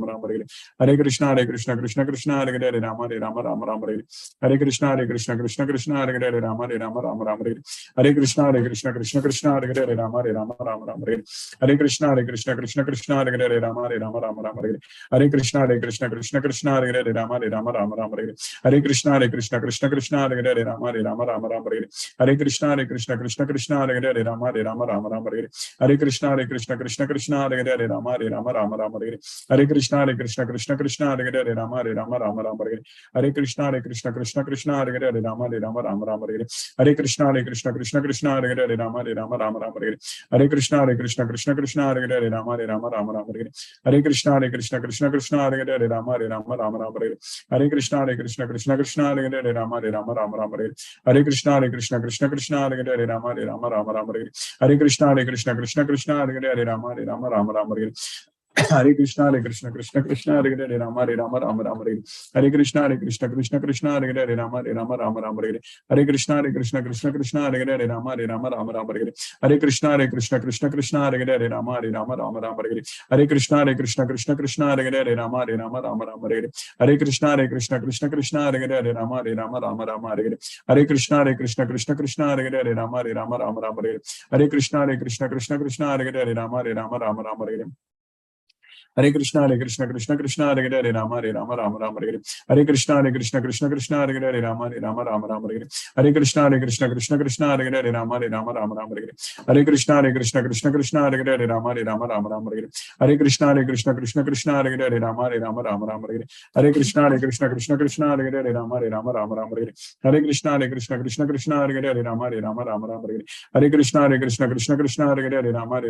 [SPEAKER 1] Hare Krishna Krishna Krishna Hare Hare Rama Rama Rama Hare Hare Krishna Krishna Krishna Hare Hare Rama Rama Rama Hare Hare Krishna Krishna Krishna Hare Hare Rama Rama Rama Hare Hare Krishna Krishna Krishna Hare Hare Rama Rama Hare Hare Krishna Krishna Krishna Hare Hare Rama Rama Hare Hare Krishna Krishna Krishna Hare Hare Rama Rama Hare Hare Krishna Krishna Krishna Hare Hare Rama Rama Hare Hare Krishna Krishna Krishna Hare Hare Rama Rama Hare Hare Krishna Krishna Krishna Hare Hare Rama Rama Hare Hare Krishna Krishna Krishna Hare Hare Rama Rama Hare Hare Krishna Krishna Krishna Hare Hare Rama Rama Hare Hare Krishna Krishna Krishna Hare Hare Rama Rama Hare Hare Krishna Krishna Krishna Hare Hare Rama Rama Hare Hare Krishna Krishna Krishna Hare Hare Rama Rama Hare Hare Krishna Krishna Krishna Hare Hare Rama Rama Hare Hare Krishna Krishna Hare Hare Rama Rama Hare Hare Krishna Krishna Krishna Hare Hare Rama Rama Hare Hare Krishna Krishna Krishna Hare Hare Rama Rama Hare Hare Krishna Krishna Krishna Hare Hare Rama Rama Hare Hare Krishna Krishna Krishna Hare Hare Rama Rama Hare Hare Krishna Krishna Krishna Hare Hare Rama Rama Hare Hare Krishna Krishna Krishna Hare Hare Rama Rama Hare Hare Krishna Krishna Krishna Hare Hare Rama Rama Hare Hare Krishna Krishna Krishna Hare Hare Rama Rama Hare Hare Krishna Krishna Krishna Hare Hare Rama Rama Hare Hare Krishna Krishna Krishna Hare Hare Rama Rama Hare Hare Krishna Krishna Krishna Hare Hare Rama Rama Hare Hare Krishna Krishna Krishna Hare Hare Rama Rama Hare Hare Krishna Krishna Krishna Hare Hare Rama Rama Hare Hare Krishna Krishna Krishna Hare Hare Rama Rama Hare Hare Krishna Krishna Krishna Hare Hare Rama Rama Hare Hare Krishna Krishna Krishna Hare Hare Rama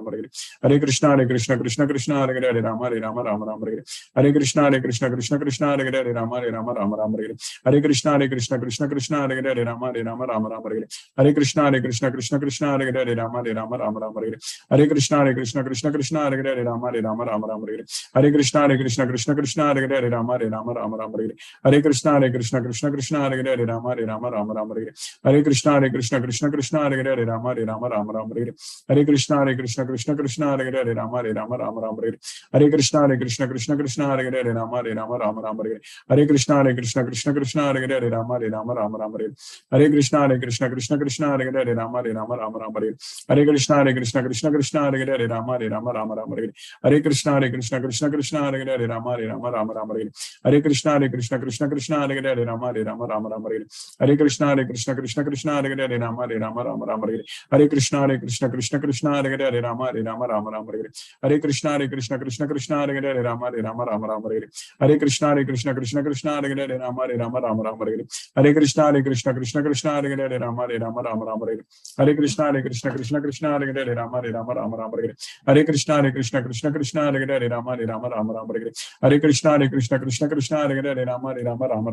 [SPEAKER 1] Hare Hare Krishna Krishna Krishna Hare Hare Rama Rama Hare Hare Krishna Krishna Krishna Hare Hare Rama Rama Hare Hare Krishna Krishna Krishna Hare Hare Rama Rama Hare Hare Krishna Krishna Krishna Hare Hare Rama Rama Hare Hare Krishna Krishna Krishna Hare Hare Rama Rama Hare Hare Krishna Krishna Krishna Hare Hare Rama Rama Hare Hare Krishna Krishna Krishna Hare Hare Rama Rama Hare Hare Krishna Krishna Krishna Hare Hare Rama Rama Hare Hare Krishna Krishna Krishna Hare Hare Rama Rama Hare Hare Krishna Krishna Krishna Hare Hare Rama Rama Hare Hare Krishna Krishna Krishna Hare Hare Rama Rama Hare Hare Krishna Krishna Krishna Hare Hare Rama Rama Hare Hare Krishna Krishna Krishna Hare Hare Rama Rama Hare Hare Krishna Krishna Krishna Hare Hare Rama Rama Hare Hare Krishna Krishna Krishna Hare Hare Rama Rama Hare Hare Krishna Krishna Krishna Hare Hare Rama Rama Hare Hare Krishna Krishna Krishna Hare Hare Rama Rama Hare Hare Krishna Krishna Krishna Hare Hare Rama Rama Hare Hare Krishna Krishna Krishna Hare Hare Rama Rama Hare Hare Krishna Krishna Krishna Hare Hare Rama Rama Hare Hare Krishna Krishna Krishna Hare Hare Rama Rama Hare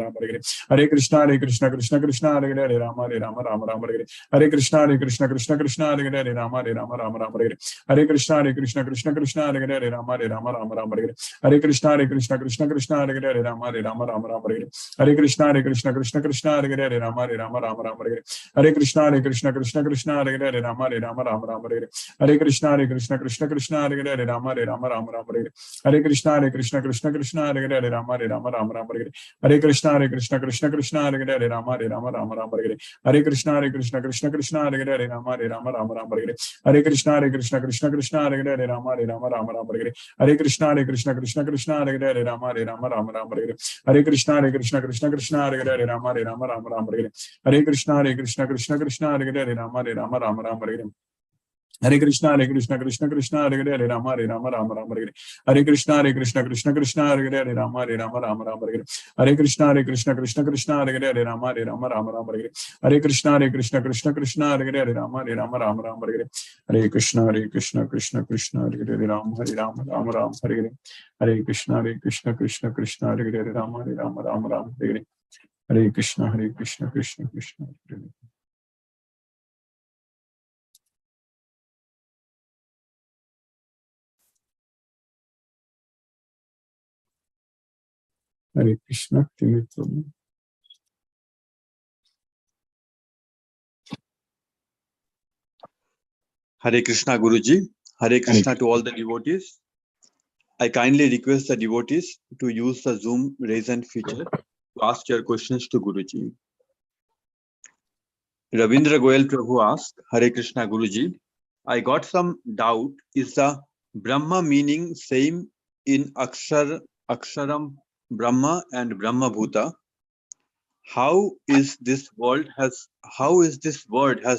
[SPEAKER 1] Hare Krishna Krishna Krishna Hare Hare Rama Rama Hare Hare Krishna Krishna Krishna Hare Hare Rama Rama Hare Hare Krishna Krishna Krishna Hare Hare Rama Rama Hare Hare Krishna Krishna Krishna Hare Hare Rama Rama Hare Rama Rama Rama Hare Hare. Hare Krishna Krishna Krishna Hare Hare Hare Rama Rama Rama Hare Hare. Hare Krishna Krishna Krishna Hare Hare Hare Rama Rama Rama Hare Hare. Hare Krishna Krishna Krishna Hare Hare Hare Rama Rama Rama Hare Hare. Hare Krishna Krishna Krishna Hare Hare Hare Rama Rama Rama Hare Hare. Hare Krishna Krishna Krishna Hare Hare Hare Rama Rama Rama Hare Hare. Hare Krishna Krishna Krishna Hare Hare Hare Rama Rama Rama Hare Hare. Hare Krishna Krishna Krishna Hare Hare Hare Rama Rama Rama Hare Hare. Hare Krishna Krishna Krishna Hare Hare Hare Rama Rama Rama Hare Hare. Hare Krishna Krishna Krishna Hare Hare Hare Rama Rama Rama Hare Hare. Hare Krishna Krishna Krishna Hare Hare Hare Rama Rama Rama Hare Hare. Hare Krishna Krishna Krishna Hare Hare Hare Rama Rama Rama Hare Hare. Hare Krishna Krishna Hare Hare Hare Rama Rama Rama Hare Hare. Hare Krishna Krishna Krishna Hare Hare Hare Rama Rama Rama Hare Hare. Hare Krishna Krishna Krishna Hare Hare Hare Rama Rama Rama Hare Hare. Hare Krishna Krishna Krishna Hare Hare Hare Rama Rama Hare Hare. Hare Krishna Krishna Hare Hare Rama Rama Hare Hare. Hare Krishna Krishna Hare Hare Rama Rama Hare Hare. Hare Krishna Krishna Hare Hare. Hare Krishna.
[SPEAKER 2] Hare Krishna Guruji. Hare Krishna to all the devotees. I kindly request the devotees to use the Zoom raise hand feature to ask your questions to Guruji. Ravindra Goyal Prabhu asked, Hare Krishna Guruji, I got some doubt. Is the Brahma meaning same in Aksharam Brahma and Brahma Bhuta? How is this word has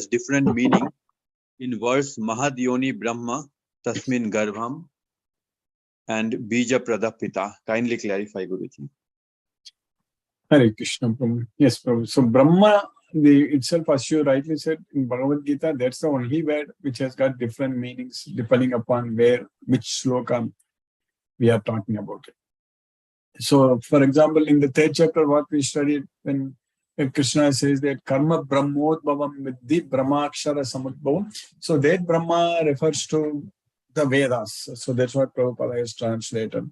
[SPEAKER 2] different meaning in verse Mahadyoni Brahma Tasmin Garbham and Bija Pradapita? Kindly clarify, Guruji.
[SPEAKER 1] Hare Krishna, Prabhu. Yes, Prabhu. So Brahma itself, as you rightly said in Bhagavad Gita, that's the only word which has got different meanings depending upon which sloka we are talking about it. So, for example, in the third chapter, what we studied when Krishna says that Karma Brahmodbhavam Vidhi Brahmakshara Samudbhavam. So that Brahma refers to the Vedas. So that's what Prabhupada has translated.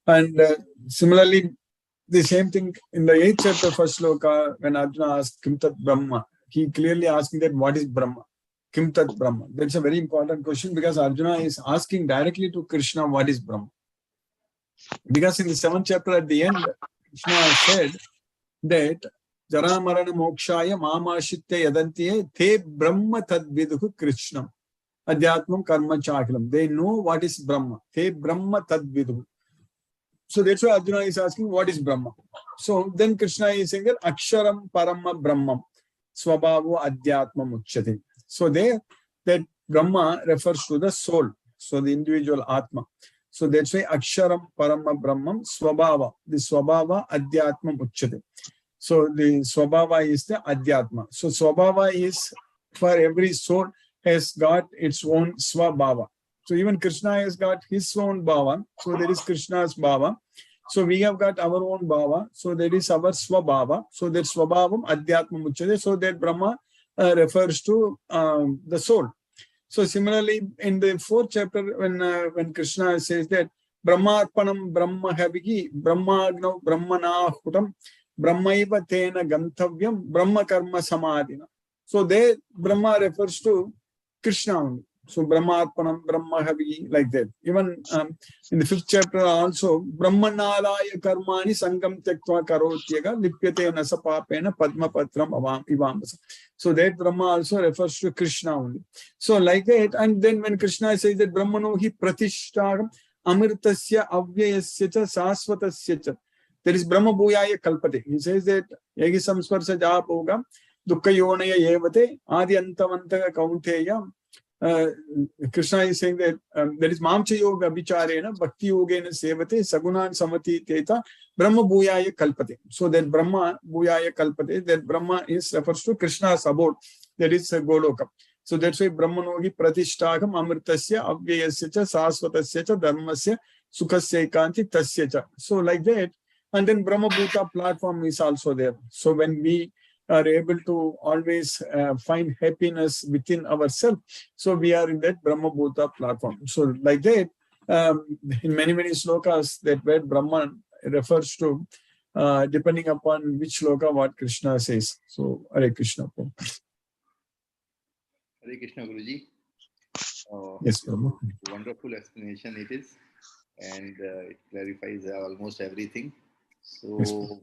[SPEAKER 1] And similarly, the same thing in the 8th chapter, first sloka, when Arjuna asked Kim Tat Brahma, he clearly asking that what is Brahma? Kim Tat Brahma. That's a very important question because Arjuna is asking directly to Krishna what is Brahma. Because in the 7th chapter at the end, Krishna said that Jara Marana Mokshaya Mamashitya Yadantiye Te Brahma Tad Viduhu Krishnam Adhyatmam Karma Chakilam. They know what is Brahma. Te Brahma Tad Viduhu. So that's why Arjuna is asking what is Brahma. So then Krishna is saying that Aksharam Parama Brahmam Swabhavo Adhyatmam Uchyate. So there that Brahma refers to the soul. So the individual Atma. So that's why Aksharam Parama Brahmam Swabhava. The Swabhava Adhyatmam Uchyate. So the Swabhava is the Adhyatma. So Swabhava is for every soul has got its own Swabhava. So even Krishna has got his own Bhava. So there is Krishna's Bhava. So we have got our own Bhava. So there is our Swabhava. So that Swabhavam Adhyatma Muchade. So that Brahma refers to the soul. So similarly, in the 4th chapter, when Krishna says that Brahmarpanam Brahma Haviki, Brahmagno Brahmana Hutam, Brahmaiva Tena Gantavyam, Brahma Karma Samadhina. So there Brahma refers to Krishna only. So Brahmarpanam Brahma Haviki, like that. Even in the 5th chapter also, Brahmanalaya Karmani Sangam Tektva Karotyaga Lipyate Nasapapena Padma Patram Ivamasa. So that Brahma also refers to Krishna only. So like that, and then when Krishna says that Brahmanohi Pratishtaram Amritasya Avyayasya cha Sasvatasya cha. There is Brahma Bhuyaya Kalpate. He says that Yagi Samsparsa Japoga Dukka Yonaya Yevate Adi Antavanta Kaunteya. Krishna is saying that there is Mamcha Yoga Bicharena, Bhakti Yogena Sevate, Sagunan Samati Teta, Brahma Bhuyaya Kalpate. So that Brahma Bhuyaya Kalpate, that Brahma is refers to Krishna's abode, that is Goloka. So that's why Brahmanogi Pratishtagam Amritasya Avyayasya cha Sasvatasya cha Dharmasya Sukhasya Ekanti Tasya cha. So like that, and then Brahma Bhuta platform is also there. So when we are able to always find happiness within ourselves. So we are in that Brahma Bhuta platform. So like that, in many slokas, that word Brahman refers to depending upon which sloka what Krishna says. So, Hare Krishna.
[SPEAKER 3] Hare Krishna, Guruji.
[SPEAKER 1] Yes, Prabhu.
[SPEAKER 3] Wonderful explanation it is, and it clarifies almost everything. So,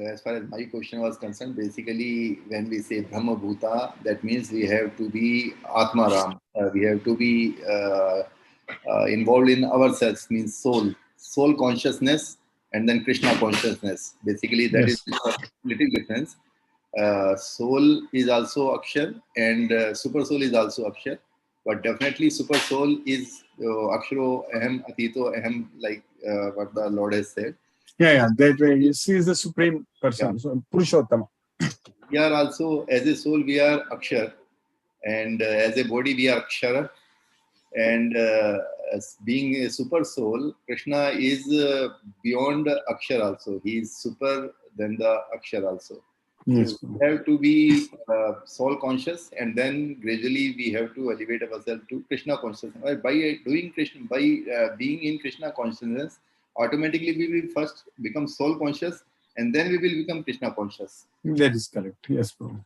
[SPEAKER 3] as far as my question was concerned, basically, when we say Brahma Bhuta, that means we have to be Atma Ram. We have to be involved in ourselves, means soul consciousness, and then Krishna consciousness. Basically, that is a little difference. Soul is also Akshar, and super soul is also Akshar. But definitely, super soul is Aksharo Aham Atito Aham, like what the Lord has said.
[SPEAKER 1] Yeah, that way. He is the supreme person.
[SPEAKER 3] Yeah.
[SPEAKER 1] So, Purushottama.
[SPEAKER 3] We are also, as a soul, we are Akshar, and as a body, we are Akshara. And as being a super soul, Krishna is beyond Akshar also. He is super than the Akshar also.
[SPEAKER 1] Yes.
[SPEAKER 3] So we have to be soul conscious, and then gradually we have to elevate ourselves to Krishna consciousness. By doing Krishna, by being in Krishna consciousness, automatically we will first become soul conscious, and then we will become Krishna conscious.
[SPEAKER 1] That is correct. Yes, Prabhu.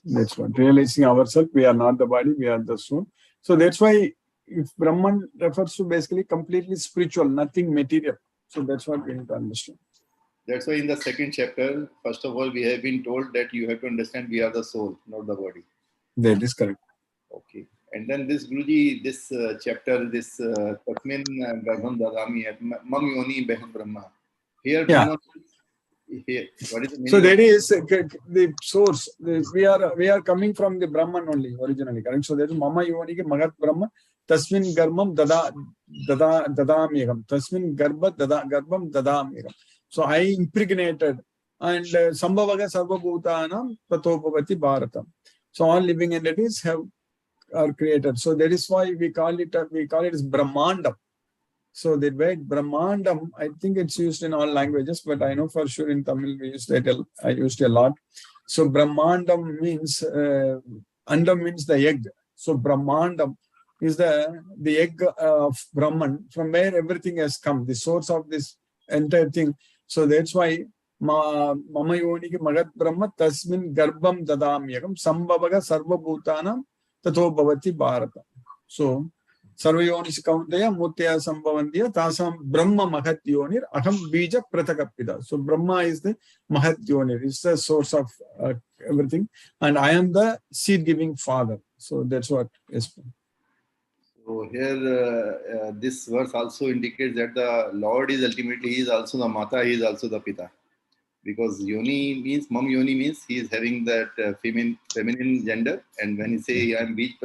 [SPEAKER 1] That's what. Realizing ourselves, we are not the body, we are the soul. So that's why if Brahman refers to basically completely spiritual, nothing material. So that's what we need to understand.
[SPEAKER 3] That's why in the second chapter, first of all, we have been told that you have to understand we are the soul, not the body.
[SPEAKER 1] That is correct.
[SPEAKER 3] Okay. And then this Guruji, this chapter, this Tatmin Garbham Dadami, Mam Yoni Beham Brahma. Here, Brahma, here, what is the meaning?
[SPEAKER 1] So that is the source. We are coming from the Brahman only originally, correct? So that is Mama Yoni ke Magat Brahma, Tasmin Garbham Dadamegam, Tasmin Garbham Dadamegam. So I impregnated, and Sambhavaga Sarvabhutanam Tatopavati Bharatam. So all living entities are created. So that is why we call it as Brahmandam. So the word Brahmandam, I think it's used in all languages, but I know for sure in Tamil we used it. I used a lot. So Brahmandam means Andam means the egg. So Brahmandam is the egg of Brahman, from where everything has come, the source of this entire thing. So that's why Mama Yoni ke Magat Brahma Tasmin Garbham Dadamyagam Sambhavaga Sarvabhutanam Tato Bhavati Bharata. So Sarvayonis Kauntaya Mutya Sambhavandiya Tasam Brahma Mahat Yonir Aham Bija Pratakapida. So Brahma is the Mahat Yonir, is the source of everything, and I am the seed giving father. So that's what is.
[SPEAKER 3] So here, this verse also indicates that the Lord is ultimately, he is also the Mata, he is also the Pita. Because Yoni means, Mam Yoni means he is having that feminine gender. And when he say, I am Bij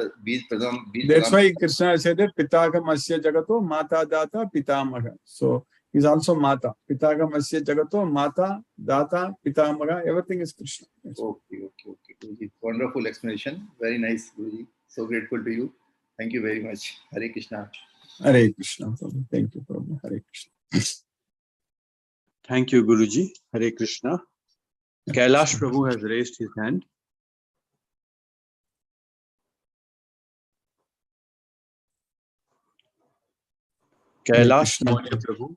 [SPEAKER 3] Pradam.
[SPEAKER 1] That's why Krishna said that Pitaka Masya Jagato, Mata Data, Pitamaga. So he's also Mata. Pitaka Masya Jagato, Mata, Data, Pitamaga, everything is Krishna.
[SPEAKER 3] Okay. Guruji, wonderful explanation. Very nice, Guruji. So grateful to you. Thank you very much. Hare Krishna.
[SPEAKER 1] Hare Krishna. Thank you, Prabhu. Hare Krishna.
[SPEAKER 2] Thank you, Guruji. Hare Krishna. Kailash Prabhu has raised his hand. Kailash Prabhu.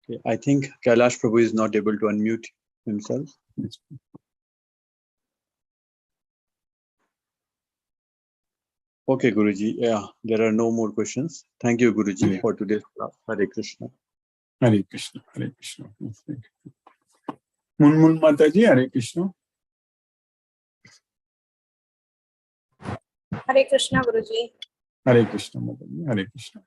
[SPEAKER 2] Okay, I think Kailash Prabhu is not able to unmute himself. Okay, Guruji. Yeah, there are no more questions. Thank you, Guruji, for today's class. Hare Krishna.
[SPEAKER 1] Hare Krishna. Hare Krishna. Munmun Mataji, Hare Krishna.
[SPEAKER 4] Hare Krishna, Guruji.
[SPEAKER 1] Hare Krishna, Mataji. Hare Krishna.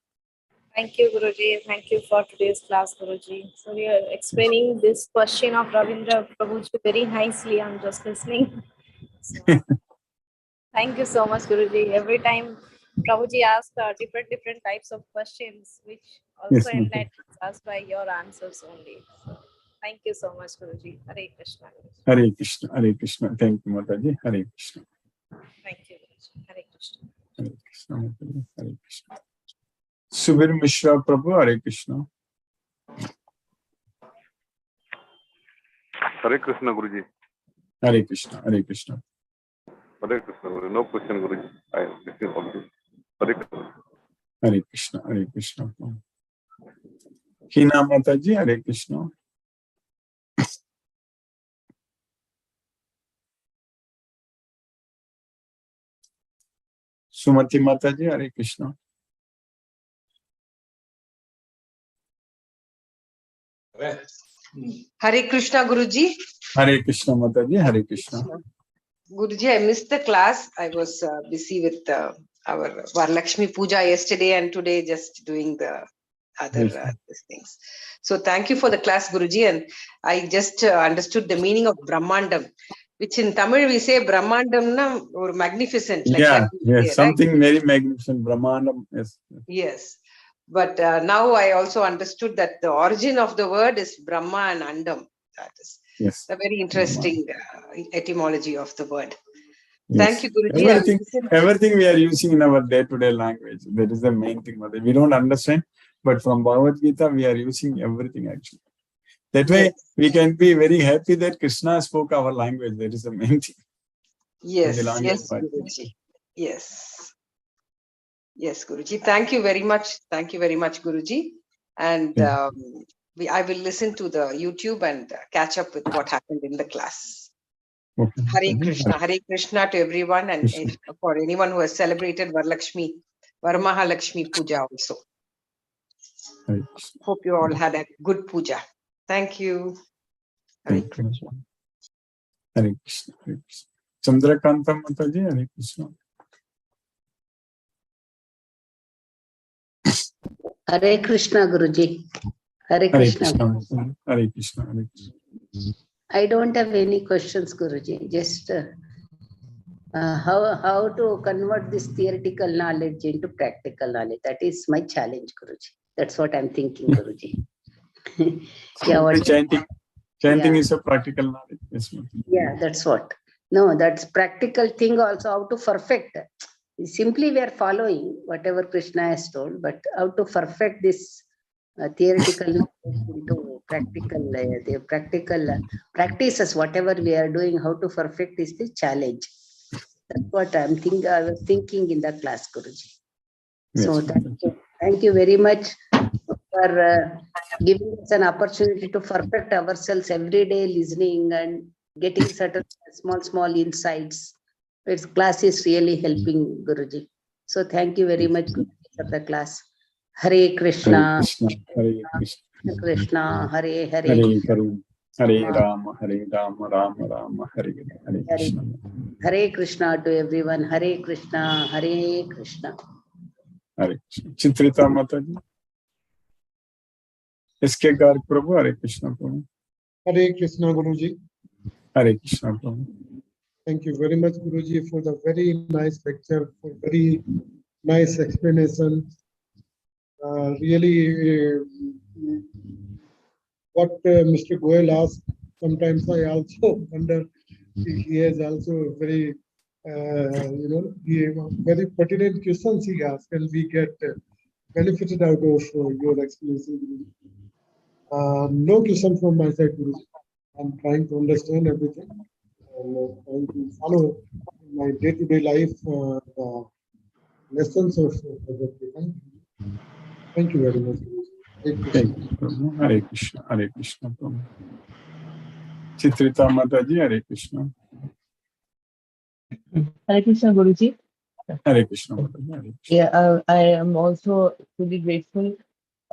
[SPEAKER 4] Thank you, Guruji. Thank you for today's class, Guruji. So we are explaining this question of Ravindra Prabhuji very nicely. I'm just listening. So, thank you so much, Guruji. Every time Prabhuji asks different types of questions, which also enlightens us by your answers only. So, thank you so much, Guruji. Hare Krishna, Guruji.
[SPEAKER 1] Hare Krishna. Hare Krishna. Thank you, Mataji. Hare Krishna.
[SPEAKER 4] Thank you, Guruji. Hare Krishna.
[SPEAKER 1] Hare Krishna. Mataji. Hare Krishna. Subir Mishra Prabhu, Hare Krishna.
[SPEAKER 5] Hare Krishna, Guruji.
[SPEAKER 1] Hare Krishna. Hare Krishna.
[SPEAKER 5] Hare Krishna, Guru. No question, Guruji. I am listening only. Hare Krishna.
[SPEAKER 1] Hare Krishna, Hare Krishna. Hina Mataji, Hare Krishna. Sumati Mataji, Hare Krishna.
[SPEAKER 6] Hare Krishna, Guruji.
[SPEAKER 1] Hare Krishna Mataji, Hare Krishna.
[SPEAKER 6] Guruji, I missed the class. I was busy with our Varalakshmi Puja yesterday and today, just doing the other these things. So thank you for the class, Guruji. And I just understood the meaning of Brahmandam, which in Tamil we say Brahmandam na or magnificent.
[SPEAKER 1] Like
[SPEAKER 6] say,
[SPEAKER 1] something right? Very magnificent. Brahmandam.
[SPEAKER 6] Yes. But now I also understood that the origin of the word is Brahma and Andam. That is a very interesting etymology of the word. Thank you, Guruji.
[SPEAKER 1] Everything we are using in our day-to-day language. That is the main thing. We don't understand, but from Bhagavad Gita, we are using everything actually. That way, we can be very happy that Krishna spoke our language. That is the main thing.
[SPEAKER 6] Yes, Guruji. Yes. Yes, Guruji. Thank you very much. Thank you very much, Guruji. And I will listen to the YouTube and catch up with what happened in the class.
[SPEAKER 1] Okay.
[SPEAKER 6] Hare Krishna to everyone, and for anyone who has celebrated Varamahalakshmi Puja also. Hope you all had a good puja. Thank you. Hare Krishna.
[SPEAKER 1] Hare Krishna. Hare Krishna. Chandrakanta Mataji, Hare Krishna.
[SPEAKER 7] Hare Krishna, Guruji. Hare Krishna.
[SPEAKER 1] Hare Krishna. Hare Krishna.
[SPEAKER 7] I don't have any questions, Guruji. Just how to convert this theoretical knowledge into practical knowledge. That is my challenge, Guruji. That's what I'm thinking, Guruji.
[SPEAKER 1] Chanting is a practical knowledge. Yes,
[SPEAKER 7] yeah, that's what. No, that's practical thing also, how to perfect. Simply we are following whatever Krishna has told, but how to perfect this theoretical knowledge into practical, the practical practices, whatever we are doing, how to perfect is the challenge. That's what I was thinking in the class, Guruji.
[SPEAKER 1] Yes.
[SPEAKER 7] So thank you very much for giving us an opportunity to perfect ourselves every day, listening and getting certain small insights. Its class is really helping, Guruji. So thank you very much, Guruji, for the class. Hare Krishna.
[SPEAKER 1] Hare Krishna.
[SPEAKER 7] Krishna, Hare Hare.
[SPEAKER 1] Hare Rama, Rama Rama, Hare Krishna.
[SPEAKER 7] Hare Krishna to everyone. Hare Krishna, Hare Krishna.
[SPEAKER 1] Hare Krishna. Chitrita Mataji. SK Garg Prabhu, Hare Krishna Prabhu.
[SPEAKER 8] Hare Krishna, Guruji.
[SPEAKER 1] Hare Krishna Prabhu.
[SPEAKER 8] Thank you very much, Guruji, for the very nice lecture, for very nice explanation. Really, what Mr. Goel asked, sometimes I also wonder, he has also very, very pertinent questions he asked, and we get benefited out of your explanation. No question from my side, Guruji. I'm trying to understand everything. Trying to follow my day-to-day life the lessons of Bhagavad Gita. Thank you very much.
[SPEAKER 1] Thank you, Prabhu. Hare Krishna, Hare Krishna, Prabhu. Chitrita Mataji, Hare Krishna.
[SPEAKER 9] Hare Krishna, Guruji.
[SPEAKER 1] Hare Krishna, Mataji, Hare Krishna.
[SPEAKER 9] Yeah, I am also truly grateful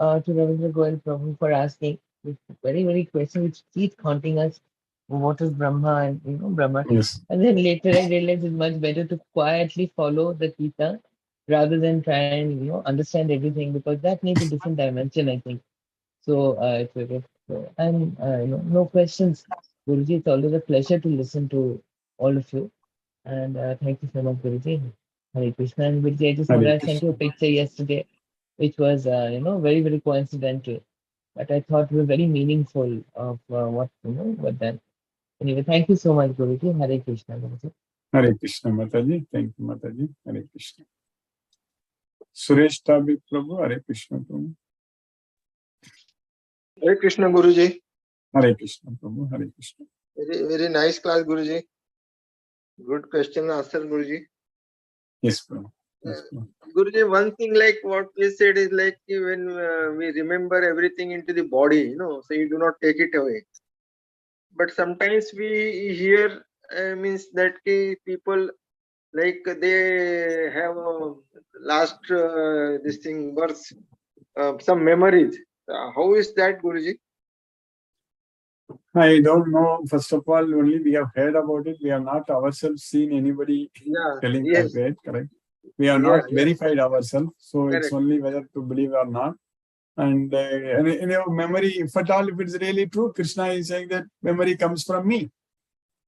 [SPEAKER 9] to Ravindra Goel Prabhu for asking this very question which keeps haunting us. What is Brahma and Brahma?
[SPEAKER 1] Yes.
[SPEAKER 9] And then later I realized it's much better to quietly follow the Gita rather than try and understand everything, because that needs a different dimension, I think. So and no questions, Guruji. It's always a pleasure to listen to all of you, and thank you so much, Guruji. Hare Krishna. And Guruji, I just want to send you a picture yesterday, which was very coincidental, but I thought was very meaningful of what that. Anyway, thank you so much, Guruji. Hare Krishna, Guruji.
[SPEAKER 1] Hare Krishna, Mataji. Thank you, Mataji. Hare Krishna. Suresh Tabi Prabhu, Hare Krishna Prabhu.
[SPEAKER 10] Hare Krishna, Guruji.
[SPEAKER 1] Hare Krishna Prabhu, Hare Krishna.
[SPEAKER 10] Very nice class, Guruji. Good question answer, Guruji.
[SPEAKER 1] Yes, bro. Yes, bro.
[SPEAKER 10] Guruji, one thing like what we said is like when we remember everything into the body, so you do not take it away. But sometimes we hear means that people like they have last this thing birth some memories. How is that, Guruji?
[SPEAKER 1] I don't know. First of all, only we have heard about it. We have not ourselves seen anybody telling that way, correct? We have not verified ourselves. So it's only whether to believe or not. And in your memory, if at all, if it's really true, Krishna is saying that memory comes from me.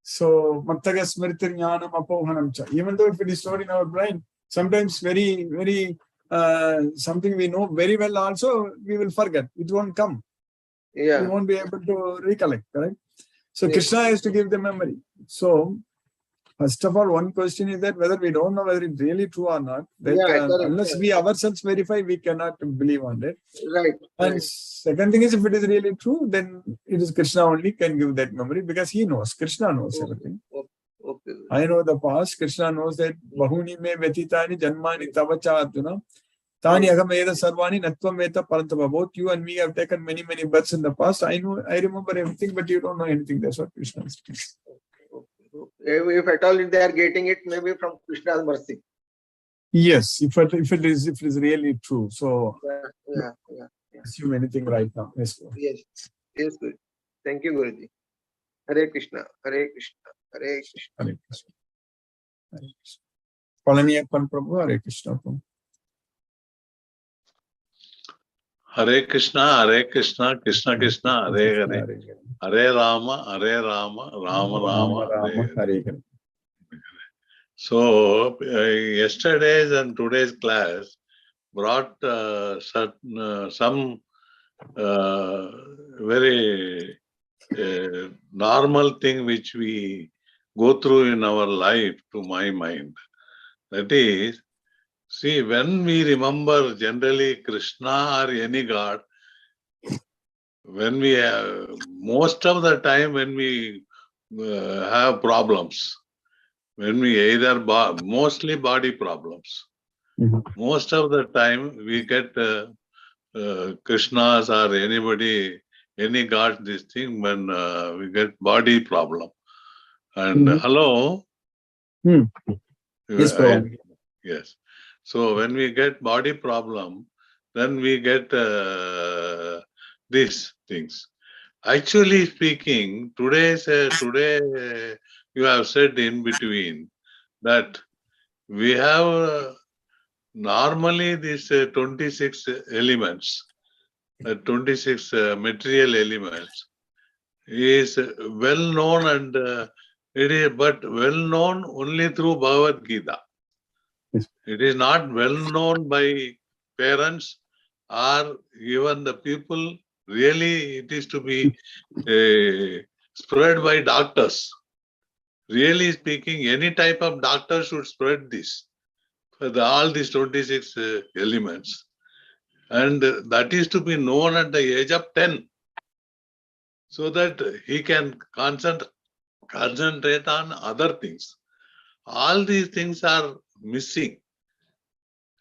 [SPEAKER 1] So, Mattaga Smriti Jnanam Apohanam cha. Even though if it is stored in our brain, sometimes very something we know very well also, we will forget. It won't come. We won't be able to recollect, correct? So Krishna has to give the memory. So first of all, one question is that whether we don't know whether it's really true or not. That unless we ourselves verify, we cannot believe on it.
[SPEAKER 10] Right.
[SPEAKER 1] And second thing is, if it is really true, then it is Krishna only can give that memory because he knows. Krishna knows everything.
[SPEAKER 10] Okay.
[SPEAKER 1] I know the past. Krishna knows that Bahuni me Vyatitani Janmani Tavacha Arjuna. Tani Agameda Sarvani Natwameta Parantava. Both you and me have taken many births in the past. I know, I remember everything, but you don't know anything. That's what Krishna is saying.
[SPEAKER 10] If at all they are getting it, maybe from Krishna's mercy.
[SPEAKER 1] Yes, if it is really true. So assume anything right now. Yes,
[SPEAKER 10] yes, good. Thank you, Guruji. Hare Krishna, Hare Krishna, Hare Krishna.
[SPEAKER 1] Hare Krishna. Hare Krishna. Palaniappan Prabhu, Hare Krishna. Prabhu.
[SPEAKER 11] Hare Krishna, Krishna Krishna, Hare Hare. Hare Rama, Rama Rama, Hare Hare. So, yesterday's and today's class brought some very normal thing which we go through in our life to my mind. That is, see, when we remember generally Krishna or any God, when we most of the time when we have problems, when we either mostly body problems, most of the time we get Krishnas or anybody, any God, this thing when we get body problem. And hello?
[SPEAKER 1] Yes, bro.
[SPEAKER 11] Yes. So when we get body problem, then we get these things. Actually speaking, today you have said in between that we have normally these 26 elements, 26 material elements is well known and it is but well known only through Bhagavad Gita. It is not well known by parents or even the people. Really, it is to be spread by doctors. Really speaking, any type of doctor should spread this for all these 26 elements. And that is to be known at the age of 10. So that he can concentrate on other things. All these things are missing.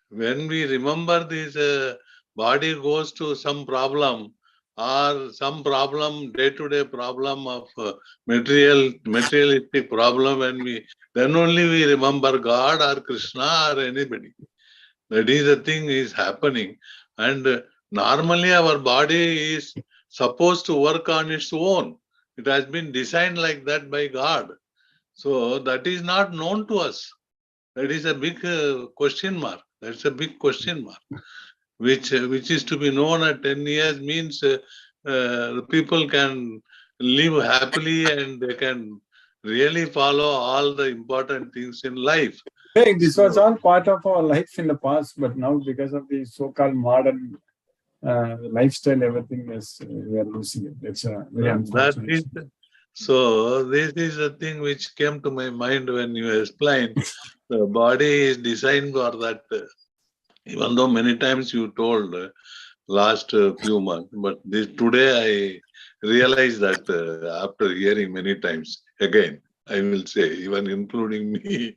[SPEAKER 11] When we remember this body goes to some problem or some problem, day-to-day problem of materialistic problem, then only we remember God or Krishna or anybody. That is the thing is happening. And normally our body is supposed to work on its own. It has been designed like that by God. So that is not known to us. That is a big question mark. That's a big question mark, which is to be known at 10 years means people can live happily and they can really follow all the important things in life.
[SPEAKER 1] Hey, this was all part of our life in the past, but now because of the so-called modern lifestyle, everything is we are losing it. It's a very unfortunate.
[SPEAKER 11] So this is the thing which came to my mind when you explained the body is designed for that. Even though many times you told last few months, but today I realized that after hearing many times again. I will say, even including me.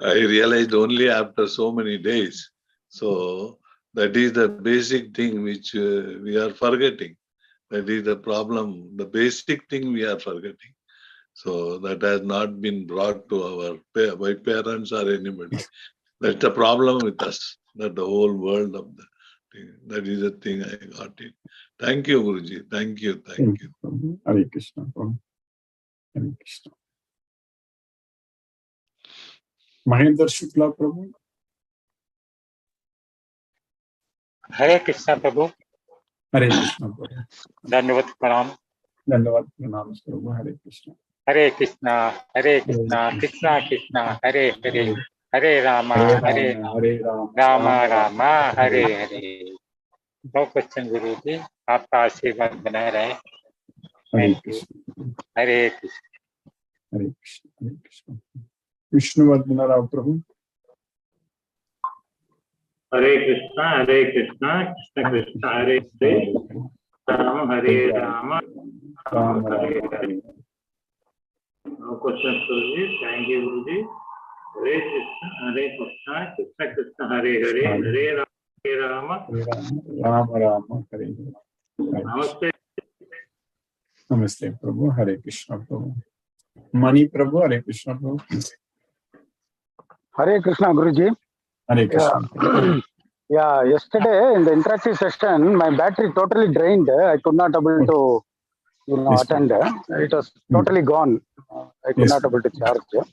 [SPEAKER 11] I realized only after so many days. So that is the basic thing which we are forgetting. That is the problem. The basic thing we are forgetting. So that has not been brought to my parents or anybody. That's the problem with us. That the whole world of the thing. That is the thing I got it. Thank you, Guruji. Thank you. Thank you.
[SPEAKER 1] Prabhu. Hare Krishna, Prabhu. Hare Krishna. Mahendra Shukla, Prabhu.
[SPEAKER 12] Hare Krishna Prabhu
[SPEAKER 1] Hare Krishna, Prabhu.
[SPEAKER 12] धन्यवाद प्रणाम
[SPEAKER 1] Dhanyavad pranams, Prabhu. Hare Krishna.
[SPEAKER 12] Hare Krishna Krishna Krishna Hare Hare Hare Rama
[SPEAKER 1] Hare
[SPEAKER 12] Rama Rama Hare Hare. No question guru ji, आपका आशीर्वाद बना रहे।
[SPEAKER 1] Hare
[SPEAKER 12] thank you.
[SPEAKER 1] Krishna.
[SPEAKER 12] Hare Krishna.
[SPEAKER 1] Hare Krishna. Hare Krishna. Vishnuvardhana Rao, Prabhu.
[SPEAKER 13] Hare Krishna Krishna Krishna Hare Hare Ram Hare Ram
[SPEAKER 1] Ram
[SPEAKER 13] Hare
[SPEAKER 1] Ram
[SPEAKER 13] Hare.
[SPEAKER 1] Hare.
[SPEAKER 13] No question guru ji, thank you Guru ji. Hare Krishna Krishna Krishna Hare Hare Hare Ram
[SPEAKER 1] Ram Ram Hare.
[SPEAKER 13] नमस्ते।
[SPEAKER 1] Namaste, Prabhu. Hare Krishna, Prabhu. Mani, Prabhu. Hare Krishna, Prabhu.
[SPEAKER 14] Hare Krishna, Guruji.
[SPEAKER 1] Hare Krishna.
[SPEAKER 14] Yeah, yesterday in the interactive session, my battery totally drained. I could not able to,
[SPEAKER 1] Yes,
[SPEAKER 14] attend. It was totally gone. I could
[SPEAKER 1] Yes,
[SPEAKER 14] not able to charge.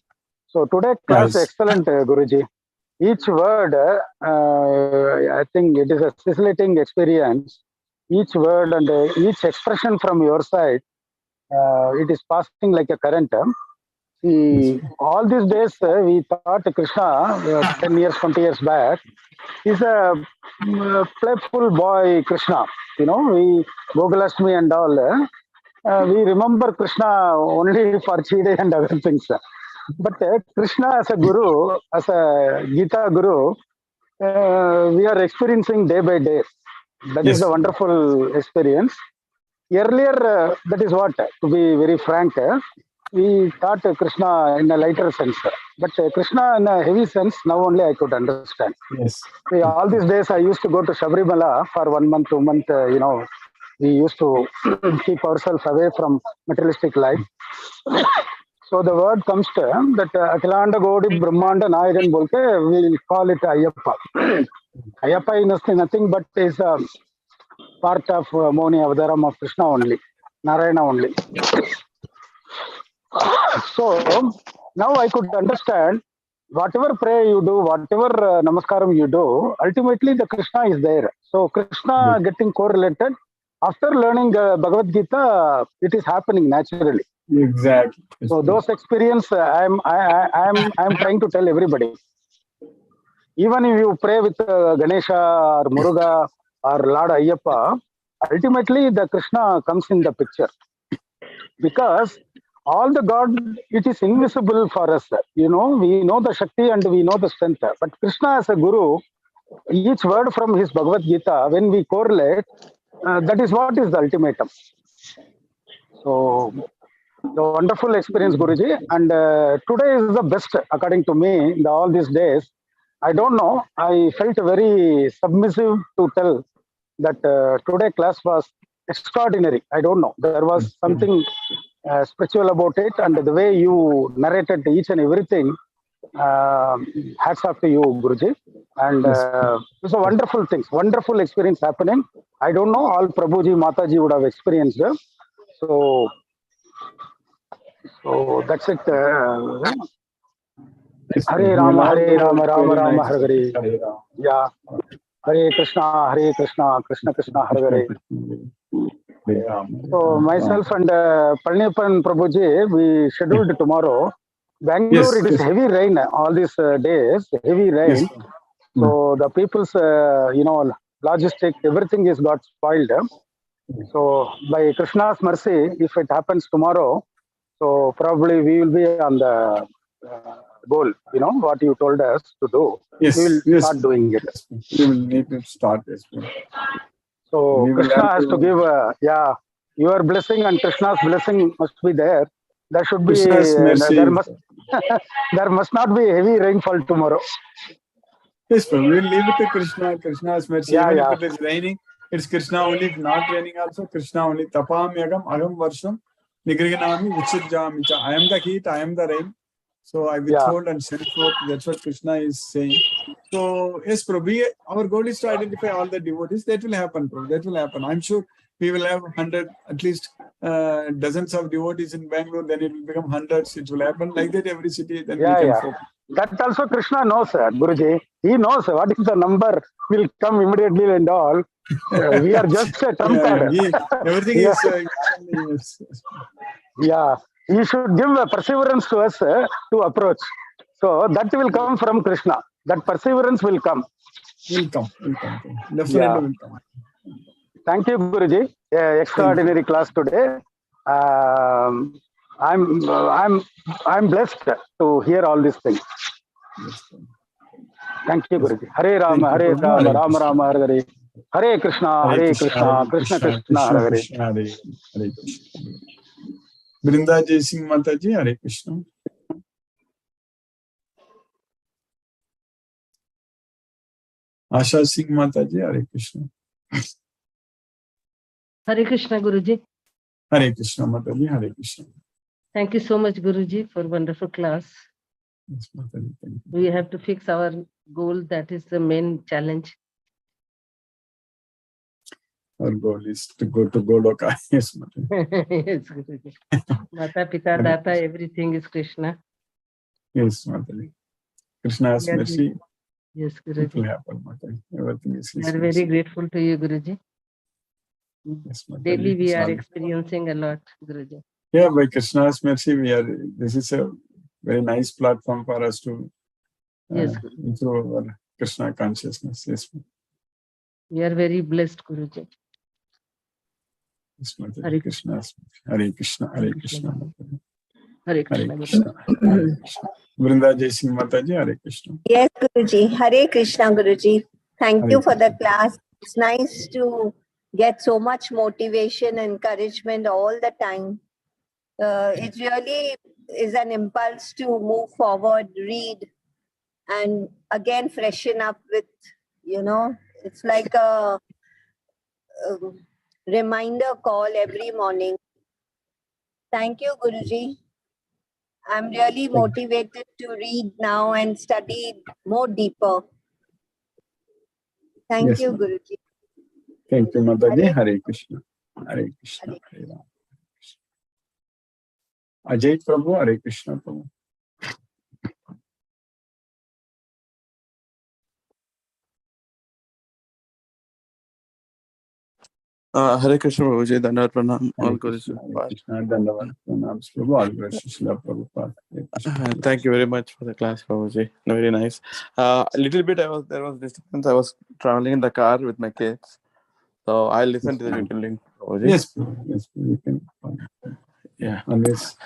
[SPEAKER 14] So today class
[SPEAKER 1] Yes.
[SPEAKER 14] excellent, Guruji. Each word, I think it is a scintillating experience. Each word and each expression from your side, it is passing like a current. All these days we thought Krishna, 10 years, 20 years back, is a playful boy Krishna. We Gokulashtami and all. We remember Krishna only for Chide and other things. But Krishna as a guru, as a Gita guru, we are experiencing day by day. That is
[SPEAKER 1] Yes.
[SPEAKER 14] the wonderful experience. Earlier, that is what, to be very frank, we thought Krishna in a lighter sense. But Krishna in a heavy sense, now only I could understand.
[SPEAKER 1] Yes.
[SPEAKER 14] All these days I used to go to Sabrimala for 1 month, 2 months, we used to keep ourselves away from materialistic life. So the word comes to that Akhilanda Godi Brahmanda Nayagan Bolte, we call it Ayyappa. Ayyappa is nothing but is a part of Moni Avadaram of Krishna only, Narayana only. So now I could understand whatever prayer you do, whatever namaskaram you do, ultimately the Krishna is there. So Krishna getting correlated. After learning Bhagavad Gita, it is happening naturally.
[SPEAKER 1] Exactly.
[SPEAKER 14] So those experience, I'm trying to tell everybody. Even if you pray with Ganesha or Muruga or Lord Ayyappa, ultimately the Krishna comes in the picture. Because all the God, it is invisible for us. We know the Shakti and we know the strength. But Krishna as a Guru, each word from his Bhagavad Gita, when we correlate, that is what is the ultimatum. So, the wonderful experience, Guruji. And today is the best, according to me, in all these days. I don't know. I felt very submissive to tell that today class was extraordinary. I don't know. There was something spiritual about it, and the way you narrated each and everything. Hats off to you, Guruji. And it's a wonderful thing, wonderful experience happening. I don't know, all Prabhuji, Mataji would have experienced it. So that's it. Hare Rama, Rama Rama, Hare Hare. Yeah. Hare Krishna, Krishna Krishna, Hare Hare. So myself and Palniappan Prabhuji, we scheduled tomorrow. Bangalore, it is heavy rain all these days, heavy rain. So the people's, logistic, everything is got spoiled. So by Krishna's mercy, if it happens tomorrow, so probably we will be on the goal, what you told us to do.
[SPEAKER 1] Yes.
[SPEAKER 14] We will start doing it.
[SPEAKER 1] We will need to start this.
[SPEAKER 14] So Krishna has to give, your blessing and Krishna's blessing must be there. there should be
[SPEAKER 1] Krishna's mercy.
[SPEAKER 14] there must there must not be heavy rainfall tomorrow.
[SPEAKER 1] Yes, Prabhu, we'll leave it to Krishna. Krishna's mercy.
[SPEAKER 14] Yeah,
[SPEAKER 1] Even
[SPEAKER 14] yeah.
[SPEAKER 1] if it is raining, it's Krishna only. If not raining also, Krishna only. Tapam yagam aham varsham nigriganami vichirjami cha. I am the heat, I am the rain. So I withhold and send forth. That's what Krishna is saying. So yes, Prabhu, our goal is to identify all the devotees. That will happen, Prabhu. That will happen. I'm sure we will have 100, at least dozens of devotees in Bangalore. Then it will become hundreds. It will happen like that every city. Then we can focus.
[SPEAKER 14] That also Krishna knows, Guruji. He knows what is the number will come immediately and all. We are just a trump card.
[SPEAKER 1] Everything is.
[SPEAKER 14] Yeah, he should give a perseverance to us to approach. So that will come from Krishna. That perseverance will come.
[SPEAKER 1] Will come. Definitely will come.
[SPEAKER 14] Thank you, Guruji. Extraordinary class today. I'm blessed to hear all these things. Thank you, Guruji. Hare Rama, Hare Rama, Rama Rama, Hare Hare. Hare Krishna, Krishna, Krishna, Hare Hare.
[SPEAKER 1] Hare Krishna. Brinda Jai Singh Mataji, Hare Krishna. Asha Singh Mataji, Hare Krishna.
[SPEAKER 15] Hare Krishna, Guruji.
[SPEAKER 1] Hare Krishna Mataji, Hare Krishna.
[SPEAKER 15] Thank you so much, Guruji, for wonderful class.
[SPEAKER 1] Yes, Mataji, thank you.
[SPEAKER 15] We have to fix our goal. That is the main challenge.
[SPEAKER 1] Our goal is to go to Goloka. Yes, Mataji.
[SPEAKER 15] Yes, Guruji. Mata, Pita, Data, everything is Krishna.
[SPEAKER 1] Yes, Mataji. Krishna's mercy.
[SPEAKER 15] Yes,
[SPEAKER 1] It
[SPEAKER 15] Guruji.
[SPEAKER 1] will happen, Mataji. Everything is
[SPEAKER 15] We
[SPEAKER 1] His
[SPEAKER 15] are
[SPEAKER 1] mercy.
[SPEAKER 15] very grateful to you, Guruji.
[SPEAKER 1] Yes, Mataji.
[SPEAKER 15] Daily we are
[SPEAKER 1] Sorry.
[SPEAKER 15] experiencing a lot, Guruji.
[SPEAKER 1] Yeah, by Krishna's mercy, this is a very nice platform for us to
[SPEAKER 15] Yes,
[SPEAKER 1] improve our Krishna consciousness. Yes,
[SPEAKER 15] we are very blessed, Guruji.
[SPEAKER 1] yes, Mataji.
[SPEAKER 15] Hare
[SPEAKER 1] Krishna's Hare Krishna, Hare Krishna, Mataji.
[SPEAKER 15] Hare
[SPEAKER 1] Hare
[SPEAKER 15] Krishna,
[SPEAKER 1] Krishna, Hare Krishna. Vrinda Jai Singh Mataji, Hare Krishna.
[SPEAKER 16] Yes, Guruji. Hare Krishna, Guruji. Thank
[SPEAKER 1] Hare
[SPEAKER 16] you for the
[SPEAKER 1] Krishna.
[SPEAKER 16] class. It's nice to get so much motivation, encouragement all the time. It really is an impulse to move forward, read, and again freshen up with, it's like a reminder call every morning. Thank you, Guruji. I'm really motivated to read now and study more deeper. Thank
[SPEAKER 1] Yes,
[SPEAKER 16] you,
[SPEAKER 1] Mataji.
[SPEAKER 16] Guruji.
[SPEAKER 1] Thank you, Mataji. Hare Krishna. Hare Krishna. Hare Rama. Ajay Prabhu, Hare Krishna Prabhu.
[SPEAKER 17] Hare Krishna Prabhuji, Dandavad Pranam, all
[SPEAKER 1] Hare
[SPEAKER 17] Gurus.
[SPEAKER 1] Krishna, Hare Krishna, Dandavad Pranam, Prabhu, all blessings, Srila Prabhupada. Hare Krishna.
[SPEAKER 17] Thank you very much for the class, Prabhuji. Very nice. A little bit there was disturbance. I was traveling in the car with my kids. So I'll listen to the YouTube link, Prabhuji.
[SPEAKER 1] Yes, Prabhu. Yes, Prabhu. You can.
[SPEAKER 17] Yeah.
[SPEAKER 1] Always.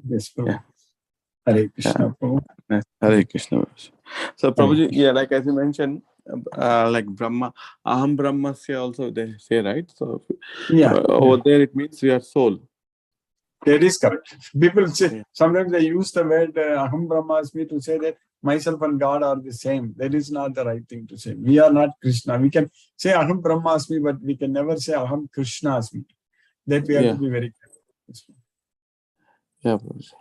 [SPEAKER 1] Yes, Prabhu.
[SPEAKER 17] Yeah.
[SPEAKER 1] Hare Krishna Prabhu.
[SPEAKER 17] Nice. Hare Krishna Prabhuji. So
[SPEAKER 1] Hare
[SPEAKER 17] Prabhuji,
[SPEAKER 1] Krishna.
[SPEAKER 17] yeah, like as you mentioned, like Brahma, Aham Brahmasya also they say, right? So over there it means we are soul.
[SPEAKER 1] That is correct. People say, sometimes they use the word Aham Brahmasmi to say that myself and God are the same. That is not the right thing to say. We are not Krishna. We can say Aham Brahmasmi, but we can never say Aham Krishnasmi. That we have to be very careful.
[SPEAKER 17] Yeah, Prabhuji.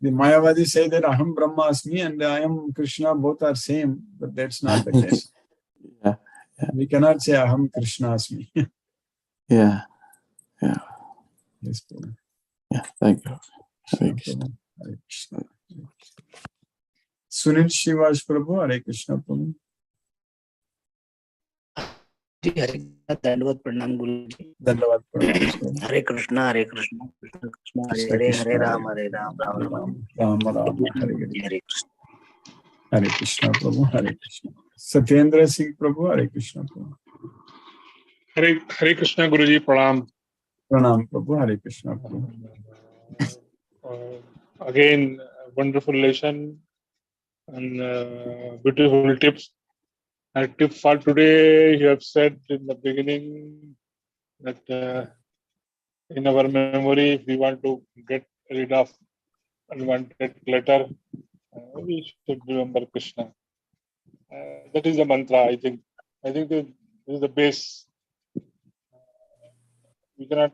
[SPEAKER 1] The Mayavadi say that Aham Brahmasmi and I am Krishna, both are same, but that's not the case.
[SPEAKER 17] Yeah.
[SPEAKER 1] We cannot say Aham Krishnasmi.
[SPEAKER 17] Yeah.
[SPEAKER 1] Yes, Prabhu.
[SPEAKER 17] Yeah, thank you. Hare Krishna.
[SPEAKER 1] Hare Krishna. Sunil Shivash Prabhu, Hare Krishna Prabhu.
[SPEAKER 18] Dandavad Pranam Guruji.
[SPEAKER 1] Dandavad Pranam.
[SPEAKER 18] Hare Krishna, Hare Krishna, Krishna Krishna, Hare Hare, Hare Rama, Hare Rama,
[SPEAKER 1] Rama Rama, Hare Hare. Hare Krishna Prabhu, Hare Krishna. Satyendra Singh Prabhu, Hare Krishna Prabhu.
[SPEAKER 19] Hare Krishna Guruji, Pranam.
[SPEAKER 1] Pranam Prabhu, Hare Krishna Prabhu.
[SPEAKER 19] Again, wonderful lesson and beautiful tips. And tip for today, you have said in the beginning that in our memory, if we want to get rid of unwanted clutter, we should remember Krishna. That is the mantra, I think. I think this is the base. We cannot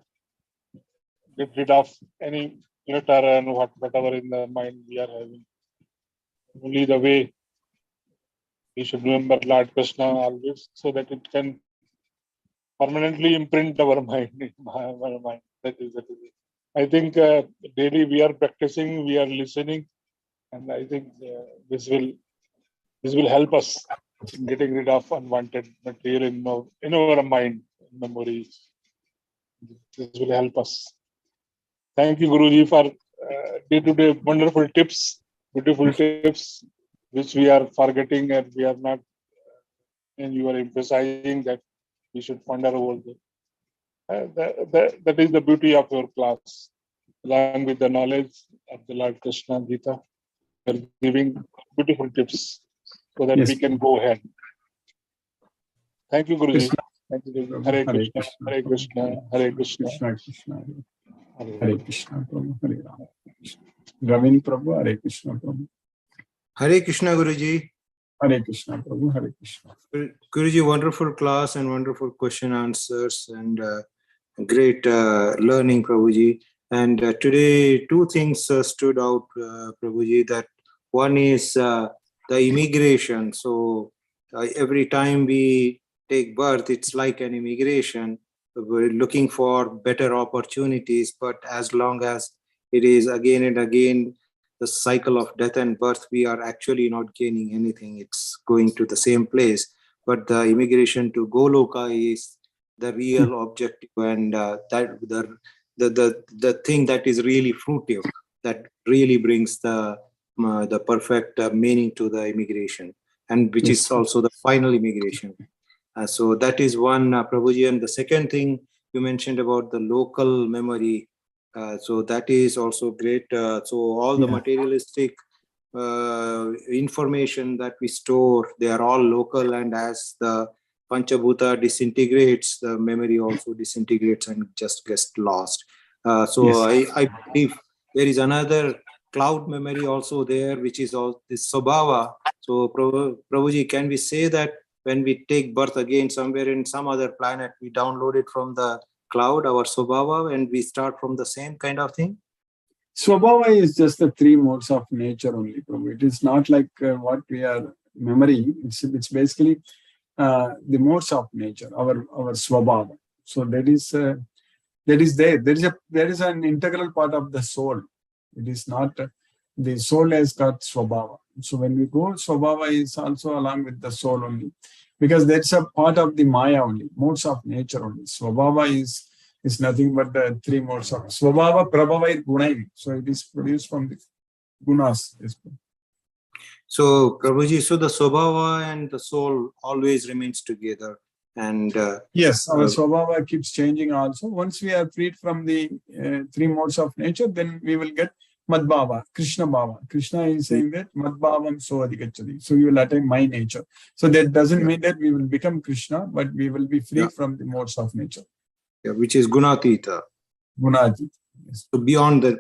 [SPEAKER 19] get rid of any clutter and whatever in the mind we are having. Only the way we should remember Lord Krishna always, so that it can permanently imprint our mind. Our mind. That is it. I think daily we are practicing, we are listening, and I think this will help us in getting rid of unwanted material in our mind, memories. This will help us. Thank you, Guruji, for day-to-day wonderful tips, beautiful tips, which we are forgetting and we are not, and you are emphasizing that we should ponder over them. That is the beauty of your class, along with the knowledge of the Lord Krishna Gita. You are giving beautiful tips so that we can go ahead. Thank you, Guruji. Thank you, Guruji. Hare Krishna, Hare Krishna, Hare Krishna.
[SPEAKER 1] Hare Krishna, Prabhu, Hare Rama. Ravin Prabhu, Hare Krishna, Prabhu.
[SPEAKER 20] Hare Krishna, Guruji.
[SPEAKER 1] Hare Krishna, Prabhu, Hare Krishna.
[SPEAKER 20] Guruji, wonderful class and wonderful question answers and great learning, Prabhuji. And today, two things stood out, Prabhuji. That one is the immigration. So every time we take birth, it's like an immigration. We're looking for better opportunities, but as long as it is again and again the cycle of death and birth, we are actually not gaining anything. It's going to the same place. But the immigration to Goloka is the real objective, and that the thing that is really fruitive, that really brings the perfect meaning to the immigration, and which is also the final immigration. So that is one, Prabhuji. And the second thing you mentioned about the local memory, so that is also great. So all the materialistic information that we store, they are all local, and as the Panchabhuta disintegrates, the memory also disintegrates and just gets lost. I believe there is another cloud memory also there, which is all this Swabhava. So Prabhuji, can we say that when we take birth again somewhere in some other planet, we download it from the cloud, our Swabhava, and we start from the same kind of thing?
[SPEAKER 1] Swabhava is just the three modes of nature only, Prabhu. It is not like what we are memory. It's basically the modes of nature, our Swabhava. So that is there. There is an integral part of the soul. It is not the soul has got Swabhava. So when we go, Swabhava is also along with the soul only, because that's a part of the Maya only, modes of nature only. Swabhava is nothing but the three modes of Swabhava, Prabhava, Gunai. So it is produced from the gunas.
[SPEAKER 20] So Prabhuji, so the Swabhava and the soul always remains together. And
[SPEAKER 1] yes, our Swabhava keeps changing also. Once we are freed from the three modes of nature, then we will get Madbhava, Krishna Bhava. Krishna is saying that Madbhavam so adhikachati. So you will attain my nature. So that doesn't mean that we will become Krishna, but we will be free from the modes of nature.
[SPEAKER 20] Yeah, which is Gunatita.
[SPEAKER 1] Gunatita. Yes.
[SPEAKER 20] So beyond the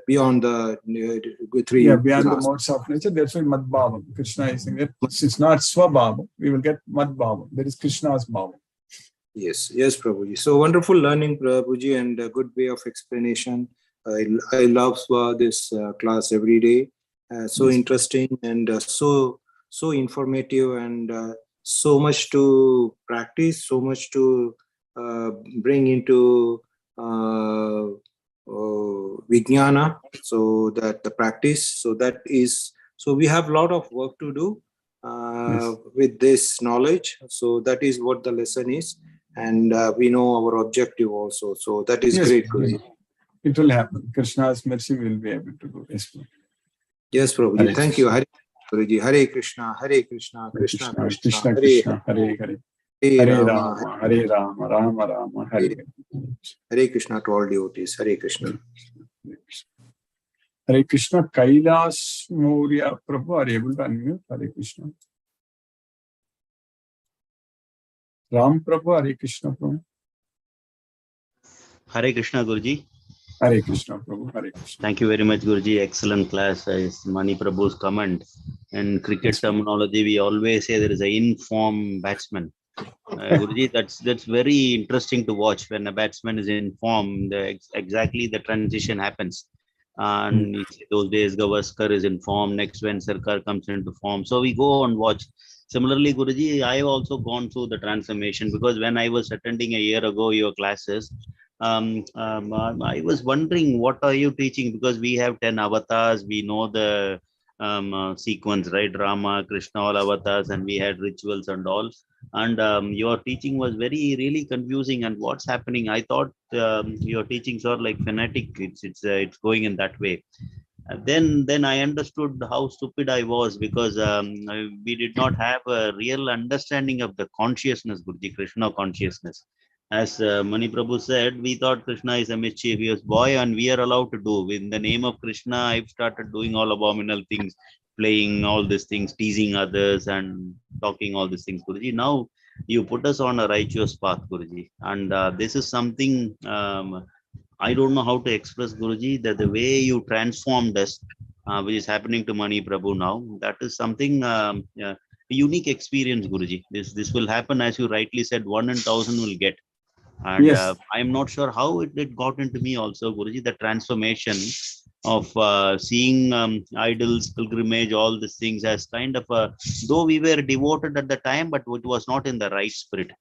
[SPEAKER 20] three.
[SPEAKER 1] Yeah, beyond the modes of nature, that's why Madbhavam. Krishna is saying that it's not Swabhava. We will get Madbhavam. That is Krishna's Bhava.
[SPEAKER 20] Yes, Prabhuji. So wonderful learning, Prabhuji, and a good way of explanation. I love this class every day. So interesting and so informative, and so much to practice, so much to bring into Vijnana. So that the practice. So we have a lot of work to do with this knowledge. So that is what the lesson is. And we know our objective also. So that is great, Guruji.
[SPEAKER 1] It will happen. Krishna's mercy will be able to do this.
[SPEAKER 20] Yes, Prabhuji. Thank you. Hare Guruji. Hare Krishna, Krishna,
[SPEAKER 1] Krishna, Hare Hare. Hare Rama, Hare Rama, Rama Rama, Hare Hare.
[SPEAKER 20] Hare Krishna to all devotees. Hare Krishna.
[SPEAKER 1] Hare Krishna. Kailash Maurya Prabhu, are you able to unmute? Hare Krishna. Ram Prabhu, Hare Krishna Prabhu.
[SPEAKER 21] Hare Krishna, Guruji.
[SPEAKER 1] Hare Krishna, Prabhu. Hare Krishna.
[SPEAKER 21] Thank you very much, Guruji. Excellent class. Is Mani Prabhu's comment. In cricket terminology, we always say there is an in-form batsman. Guruji, that's very interesting to watch. When a batsman is in form, exactly the transition happens. And those days, Gavaskar is in form. Next, when Sarkar comes into form, so we go and watch. Similarly, Guruji, I have also gone through the transformation, because when I was attending a year ago your classes, I was wondering, what are you teaching? Because we have 10 avatars. We know the sequence, right? Rama, Krishna, all avatars, and we had rituals and all. And your teaching was really confusing. And what's happening? I thought your teachings are like fanatic. It's going in that way. Then I understood how stupid I was, because we did not have a real understanding of the consciousness, Guruji, Krishna consciousness. As Mani Prabhu said, we thought Krishna is a mischievous boy and we are allowed to do. In the name of Krishna, I've started doing all abominable things, playing all these things, teasing others and talking all these things, Guruji. Now you put us on a righteous path, Guruji. And this is something I don't know how to express, Guruji, that the way you transformed us, which is happening to Mani Prabhu now, that is something a unique experience, Guruji. This will happen, as you rightly said, 1 in 1,000 will get. And
[SPEAKER 1] Yes.
[SPEAKER 21] I'm not sure how it got into me also, Guruji, the transformation of seeing idols, pilgrimage, all these things as kind of though we were devoted at the time, but it was not in the right spirit.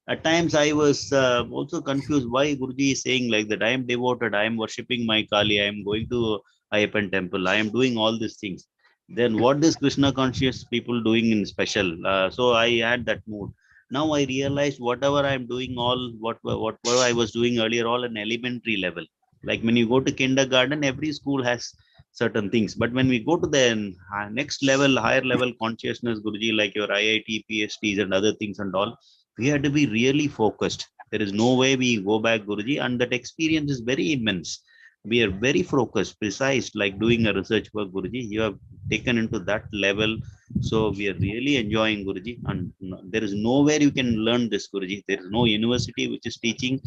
[SPEAKER 21] At times I was also confused why Guruji is saying like that. I am devoted, I am worshipping my Kali, I am going to Ayyappan temple, I am doing all these things. Then what is Krishna conscious people doing in special? So I had that mood. Now I realized whatever I'm doing, all whatever I was doing earlier, all an elementary level. Like when you go to kindergarten, every school has certain things. But when we go to the next level, higher level consciousness, Guruji, like your IIT, PhDs and other things and all, we had to be really focused. There is no way we go back, Guruji, and that experience is very immense. We are very focused, precise, like doing a research work, Guruji. You have taken into that level. So we are really enjoying, Guruji. And there is nowhere you can learn this, Guruji. There is no university which is teaching.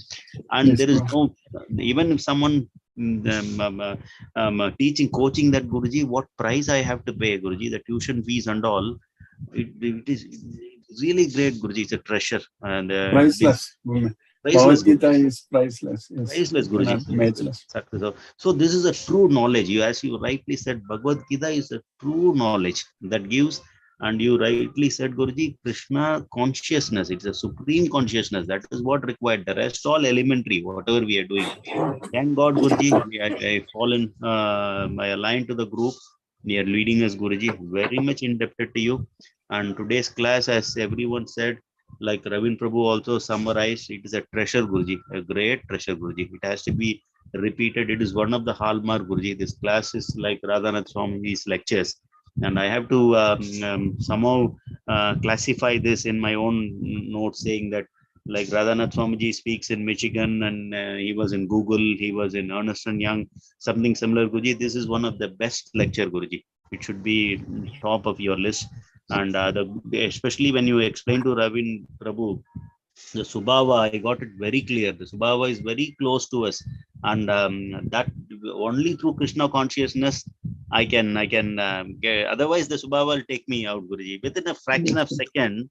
[SPEAKER 21] And
[SPEAKER 1] Yes,
[SPEAKER 21] there is
[SPEAKER 1] Prabhu.
[SPEAKER 21] no, even if someone teaching, coaching that, Guruji, what price I have to pay, Guruji, the tuition fees and all, it is really great, Guruji. It's a treasure. And it is
[SPEAKER 1] Priceless.
[SPEAKER 21] priceless,
[SPEAKER 1] Bhagavad Gita
[SPEAKER 21] Guruji.
[SPEAKER 1] is priceless. Yes.
[SPEAKER 21] Priceless, Guruji.
[SPEAKER 1] Cannot matchless.
[SPEAKER 21] So this is a true knowledge. You, as you rightly said, Bhagavad Gita is a true knowledge that gives, and you rightly said, Guruji, Krishna consciousness. It's a supreme consciousness. That is what required. The rest all elementary, whatever we are doing. Thank God, Guruji. I fallen, I aligned to the group. We are leading us, Guruji. Very much indebted to you. And today's class, as everyone said, like Ravin Prabhu also summarized, it is a treasure, Guruji, a great treasure, Guruji. It has to be repeated. It is one of the hallmark, Guruji. This class is like Radhanath Swami's lectures. And I have to somehow classify this in my own notes, saying that like Radhanath Swamiji speaks in Michigan, and he was in Google, he was in Ernst & Young, something similar, Guruji. This is one of the best lecture, Guruji. It should be top of your list. And especially when you explain to Ravin Prabhu, the Subhava, I got it very clear. The Subhava is very close to us. And that only through Krishna consciousness, I can get, otherwise the Subhava will take me out, Guruji. Within a fraction of second,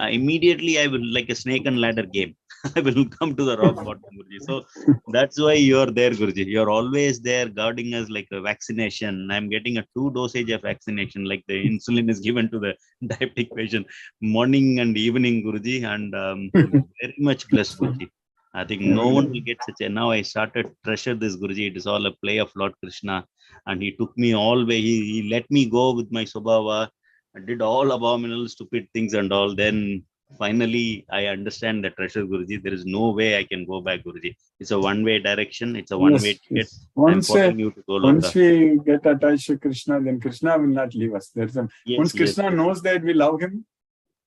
[SPEAKER 21] immediately I will, like a snake and ladder game. I will come to the rock bottom, Guruji. So that's why you're there, Guruji. You're always there guarding us like a vaccination. I'm getting a 2 dosage of vaccination, like the insulin is given to the diabetic patient, morning and evening, Guruji. And very much blessed, Guruji. I think no one will get such a, now I started treasure this, Guruji. It is all a play of Lord Krishna. And he took me all way. He let me go with my Subhava. I did all abominable, stupid things and all. Then finally, I understand the treasure, Guruji. There is no way I can go back, Guruji. It's a one-way direction. It's a one-way
[SPEAKER 1] Yes,
[SPEAKER 21] ticket.
[SPEAKER 1] yes.
[SPEAKER 21] I'm following you to
[SPEAKER 1] Once
[SPEAKER 21] Goloka.
[SPEAKER 1] we get attached to Krishna, then Krishna will not leave us.
[SPEAKER 21] Yes,
[SPEAKER 1] Once
[SPEAKER 21] yes,
[SPEAKER 1] Krishna knows that we love him,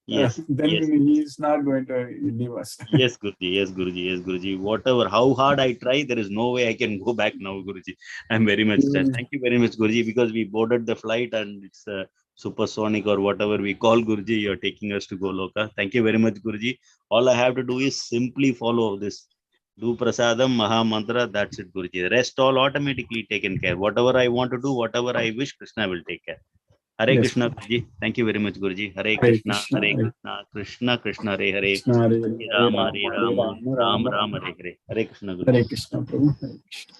[SPEAKER 21] yes,
[SPEAKER 1] then
[SPEAKER 21] yes.
[SPEAKER 1] he is not going to leave us.
[SPEAKER 21] Yes, Guruji. Yes, Guruji. Yes, Guruji. Whatever, how hard I try, there is no way I can go back now, Guruji. I'm very much touched. Thank you very much, Guruji, because we boarded the flight and it's supersonic or whatever we call, Guruji. You're taking us to Goloka. Thank you very much, Guruji. All I have to do is simply follow this Do prasadam, maha mantra, that's it, Guruji. The rest all automatically taken care. Whatever I want to do, whatever I wish, Krishna will take care. Hare
[SPEAKER 1] Yes,
[SPEAKER 21] Krishna, Guruji. Thank you very much, Guruji. Hare
[SPEAKER 1] Hare
[SPEAKER 21] Krishna,
[SPEAKER 1] Krishna,
[SPEAKER 21] Hare
[SPEAKER 1] Hare
[SPEAKER 21] Krishna, Krishna Krishna, Hare Hare,
[SPEAKER 1] Krishna, Hare
[SPEAKER 21] Hare
[SPEAKER 1] Hare
[SPEAKER 21] Rama,
[SPEAKER 1] Rama,
[SPEAKER 21] Hare
[SPEAKER 1] Hare
[SPEAKER 21] Rama,
[SPEAKER 1] Rama,
[SPEAKER 21] Ram
[SPEAKER 1] Rama
[SPEAKER 21] Ram,
[SPEAKER 1] Rama.
[SPEAKER 21] Hare Hare. Hare Krishna, Guruji.
[SPEAKER 1] Hare Krishna, Prabhu. Hare Krishna.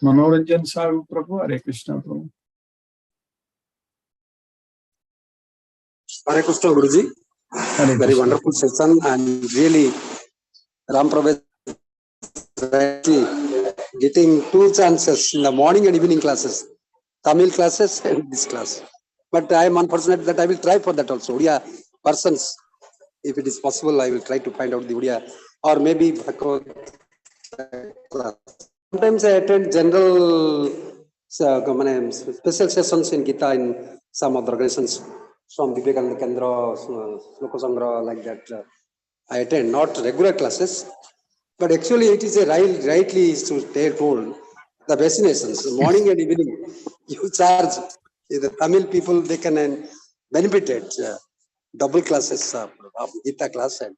[SPEAKER 1] Manoranjan Sahu, Prabhu. Hare Krishna, Prabhu.
[SPEAKER 3] Hare Krishna, Guruji.
[SPEAKER 1] Hare
[SPEAKER 3] Very
[SPEAKER 1] Krishna.
[SPEAKER 3] wonderful session, and really Ram Prabhu getting two chances in the morning and evening classes, Tamil classes and this class. But I am unfortunate that I will try for that also. Odia persons, if it is possible, I will try to find out the Odia or maybe Bhagavad class. Sometimes I attend general special sessions in Gita in some of the organizations from Vivekananda Kendra, Sloka Sangra, like that. I attend, not regular classes, but actually it is a rightly told, the vaccinations, morning and evening, you charge the Tamil people, they can benefit it, double classes of Gita class, and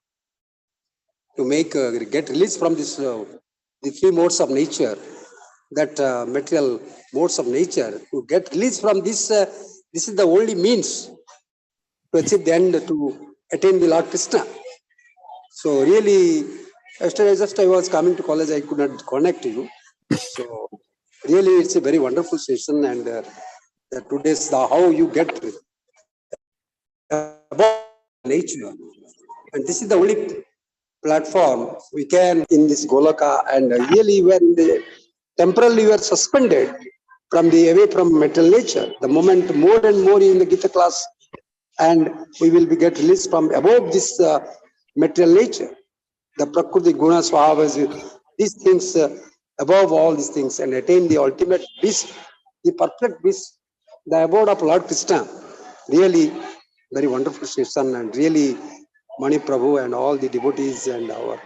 [SPEAKER 3] to make, get released from this, the three modes of nature, that material modes of nature, to get released from this, this is the only means to achieve the end, to attain the Lord Krishna. So really, yesterday just I was coming to college, I could not connect to you. So really, it's a very wonderful session, and today's how you get about nature, and this is the only platform we can in this Golaka, and really we are in the temporarily we are suspended from the away from material nature. The moment more and more in the Gita class, and we will be get released from above this material nature, the Prakriti Guna Swabhas, these things above all these things, and attain the ultimate bliss, the perfect bliss, the abode of Lord Krishna. Really very wonderful session, and really Mani Prabhu and all the devotees and our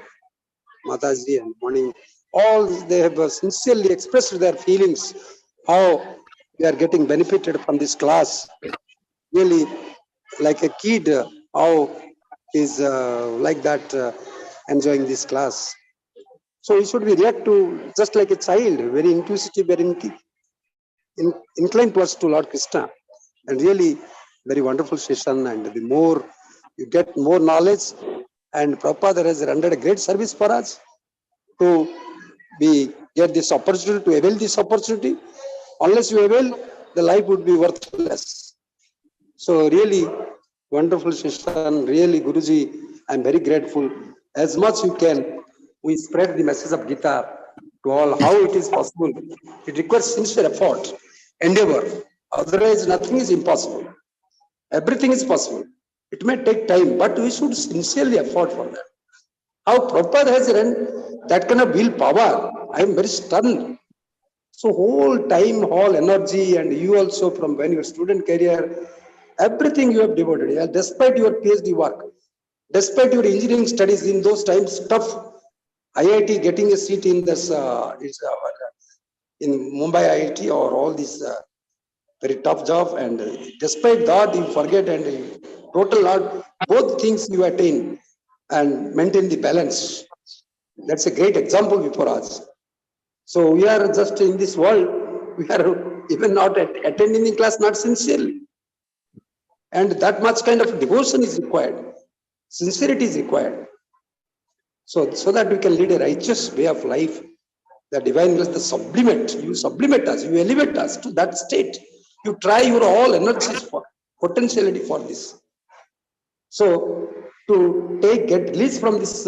[SPEAKER 3] Mataji and Mani, all they have sincerely expressed their feelings, how they are getting benefited from this class. Really, like a kid, how is like that enjoying this class. So we should be react to just like a child, very inquisitive, very inclined towards to Lord Krishna. And really very wonderful session, and the more you get more knowledge, and Prabhupada has rendered a great service for us to get this opportunity, to avail this opportunity. Unless you avail, the life would be worthless. So really wonderful session, really Guruji, I am very grateful. As much you can, we spread the message of Gita to all, how it is possible. It requires sincere effort, endeavor. Otherwise, nothing is impossible. Everything is possible. It may take time, but we should sincerely effort for that. How Prabhupada has run that kind of willpower, I am very stunned. So whole time, whole energy, and you also from when your student career, everything you have devoted, yeah, despite your PhD work, despite your engineering studies in those times, tough IIT, getting a seat in this in Mumbai IIT or all this very tough job, and despite that you forget and total lot, both things you attain and maintain the balance. That's a great example before us. So we are just in this world, we are even not attending the class, not sincerely. And that much kind of devotion is required. Sincerity is required. So that we can lead a righteous way of life. The divine grace, the sublimate, you sublimate us, you elevate us to that state. You try your all energies for potentiality for this. So to get release from this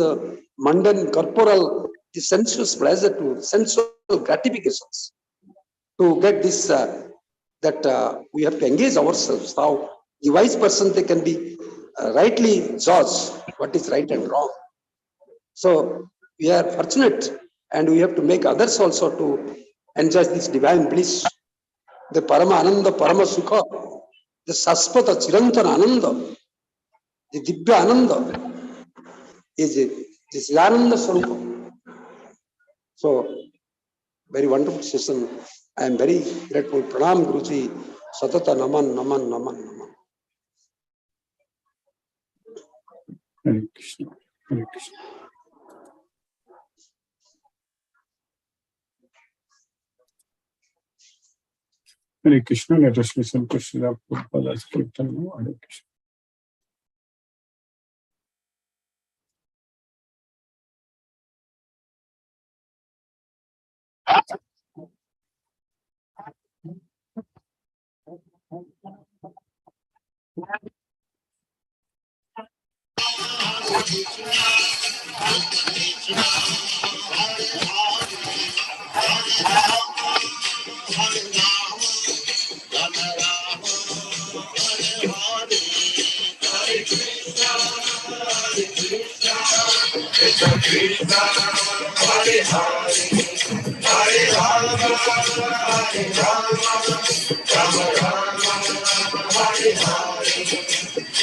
[SPEAKER 3] mundane, corporal, the sensuous pleasure to sensual gratifications, to get this, we have to engage ourselves. How the wise person, they can be rightly judge what is right and wrong. So we are fortunate, and we have to make others also to enjoy this divine bliss, the Parama Ananda, Parama Sukha, the Saspata Chirantana Ananda, the Dibya Ananda is this Ananda Swarupa. So very wonderful session. I am very grateful. Pranam Guruji, Satata Naman, Naman, Naman, Naman.
[SPEAKER 1] Hare Krishna. Hare Krishna. Hare Krishna. Let us listen to Srila Prabhupada's Kirtan now. Hare Krishna.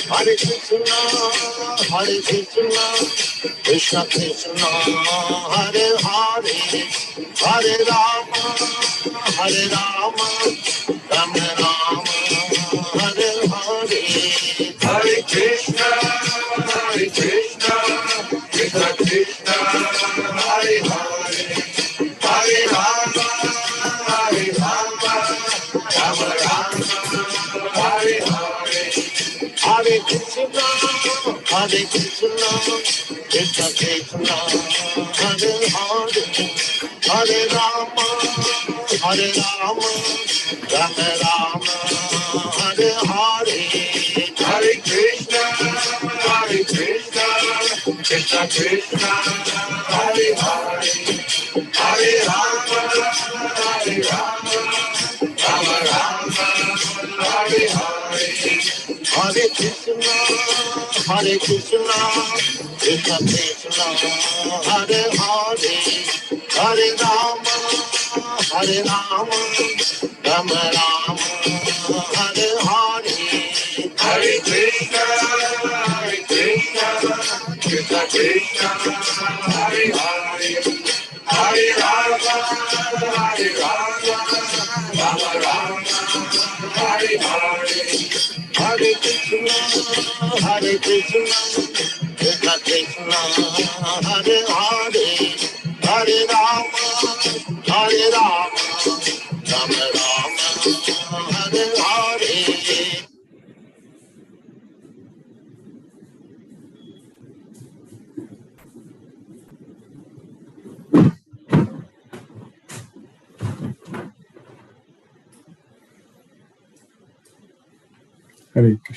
[SPEAKER 2] Hare Krishna, Hare Krishna, Krishna Krishna, Hare Hare, Hare Rama, Hare Rama, Rama Rama, Hare Hare. Hare Krishna, Hare Krishna, Krishna Krishna, Hare Hare, Hare Rama, Hare Rama, Rama Rama, Hare Hare. Hare Krishna, Hare Krishna, Krishna Krishna, Hare Hare, Hare Rama, Hare Rama, Rama Rama, Hare Hare. Hare Krishna, Hare Krishna, Krishna Krishna, Hare Hare, Hare Rama, Hare Rama, Rama Rama, Hare Hare. Hare Krishna, Hare Krishna, Krishna Krishna, Hare Hare, Hare Rama, Hare Rama, Rama Rama, Hare Hare. Hare Krishna, Hare Krishna, Krishna Krishna, Hare Hare, Hare Rama, Hare Rama, Rama Rama, Hare Hare. Hare Krishna, Hare Krishna, Krishna Krishna, Hare Hare, Hare Rama, Hare Rama, Rama Rama, Hare Hare.
[SPEAKER 1] Hare Krishna.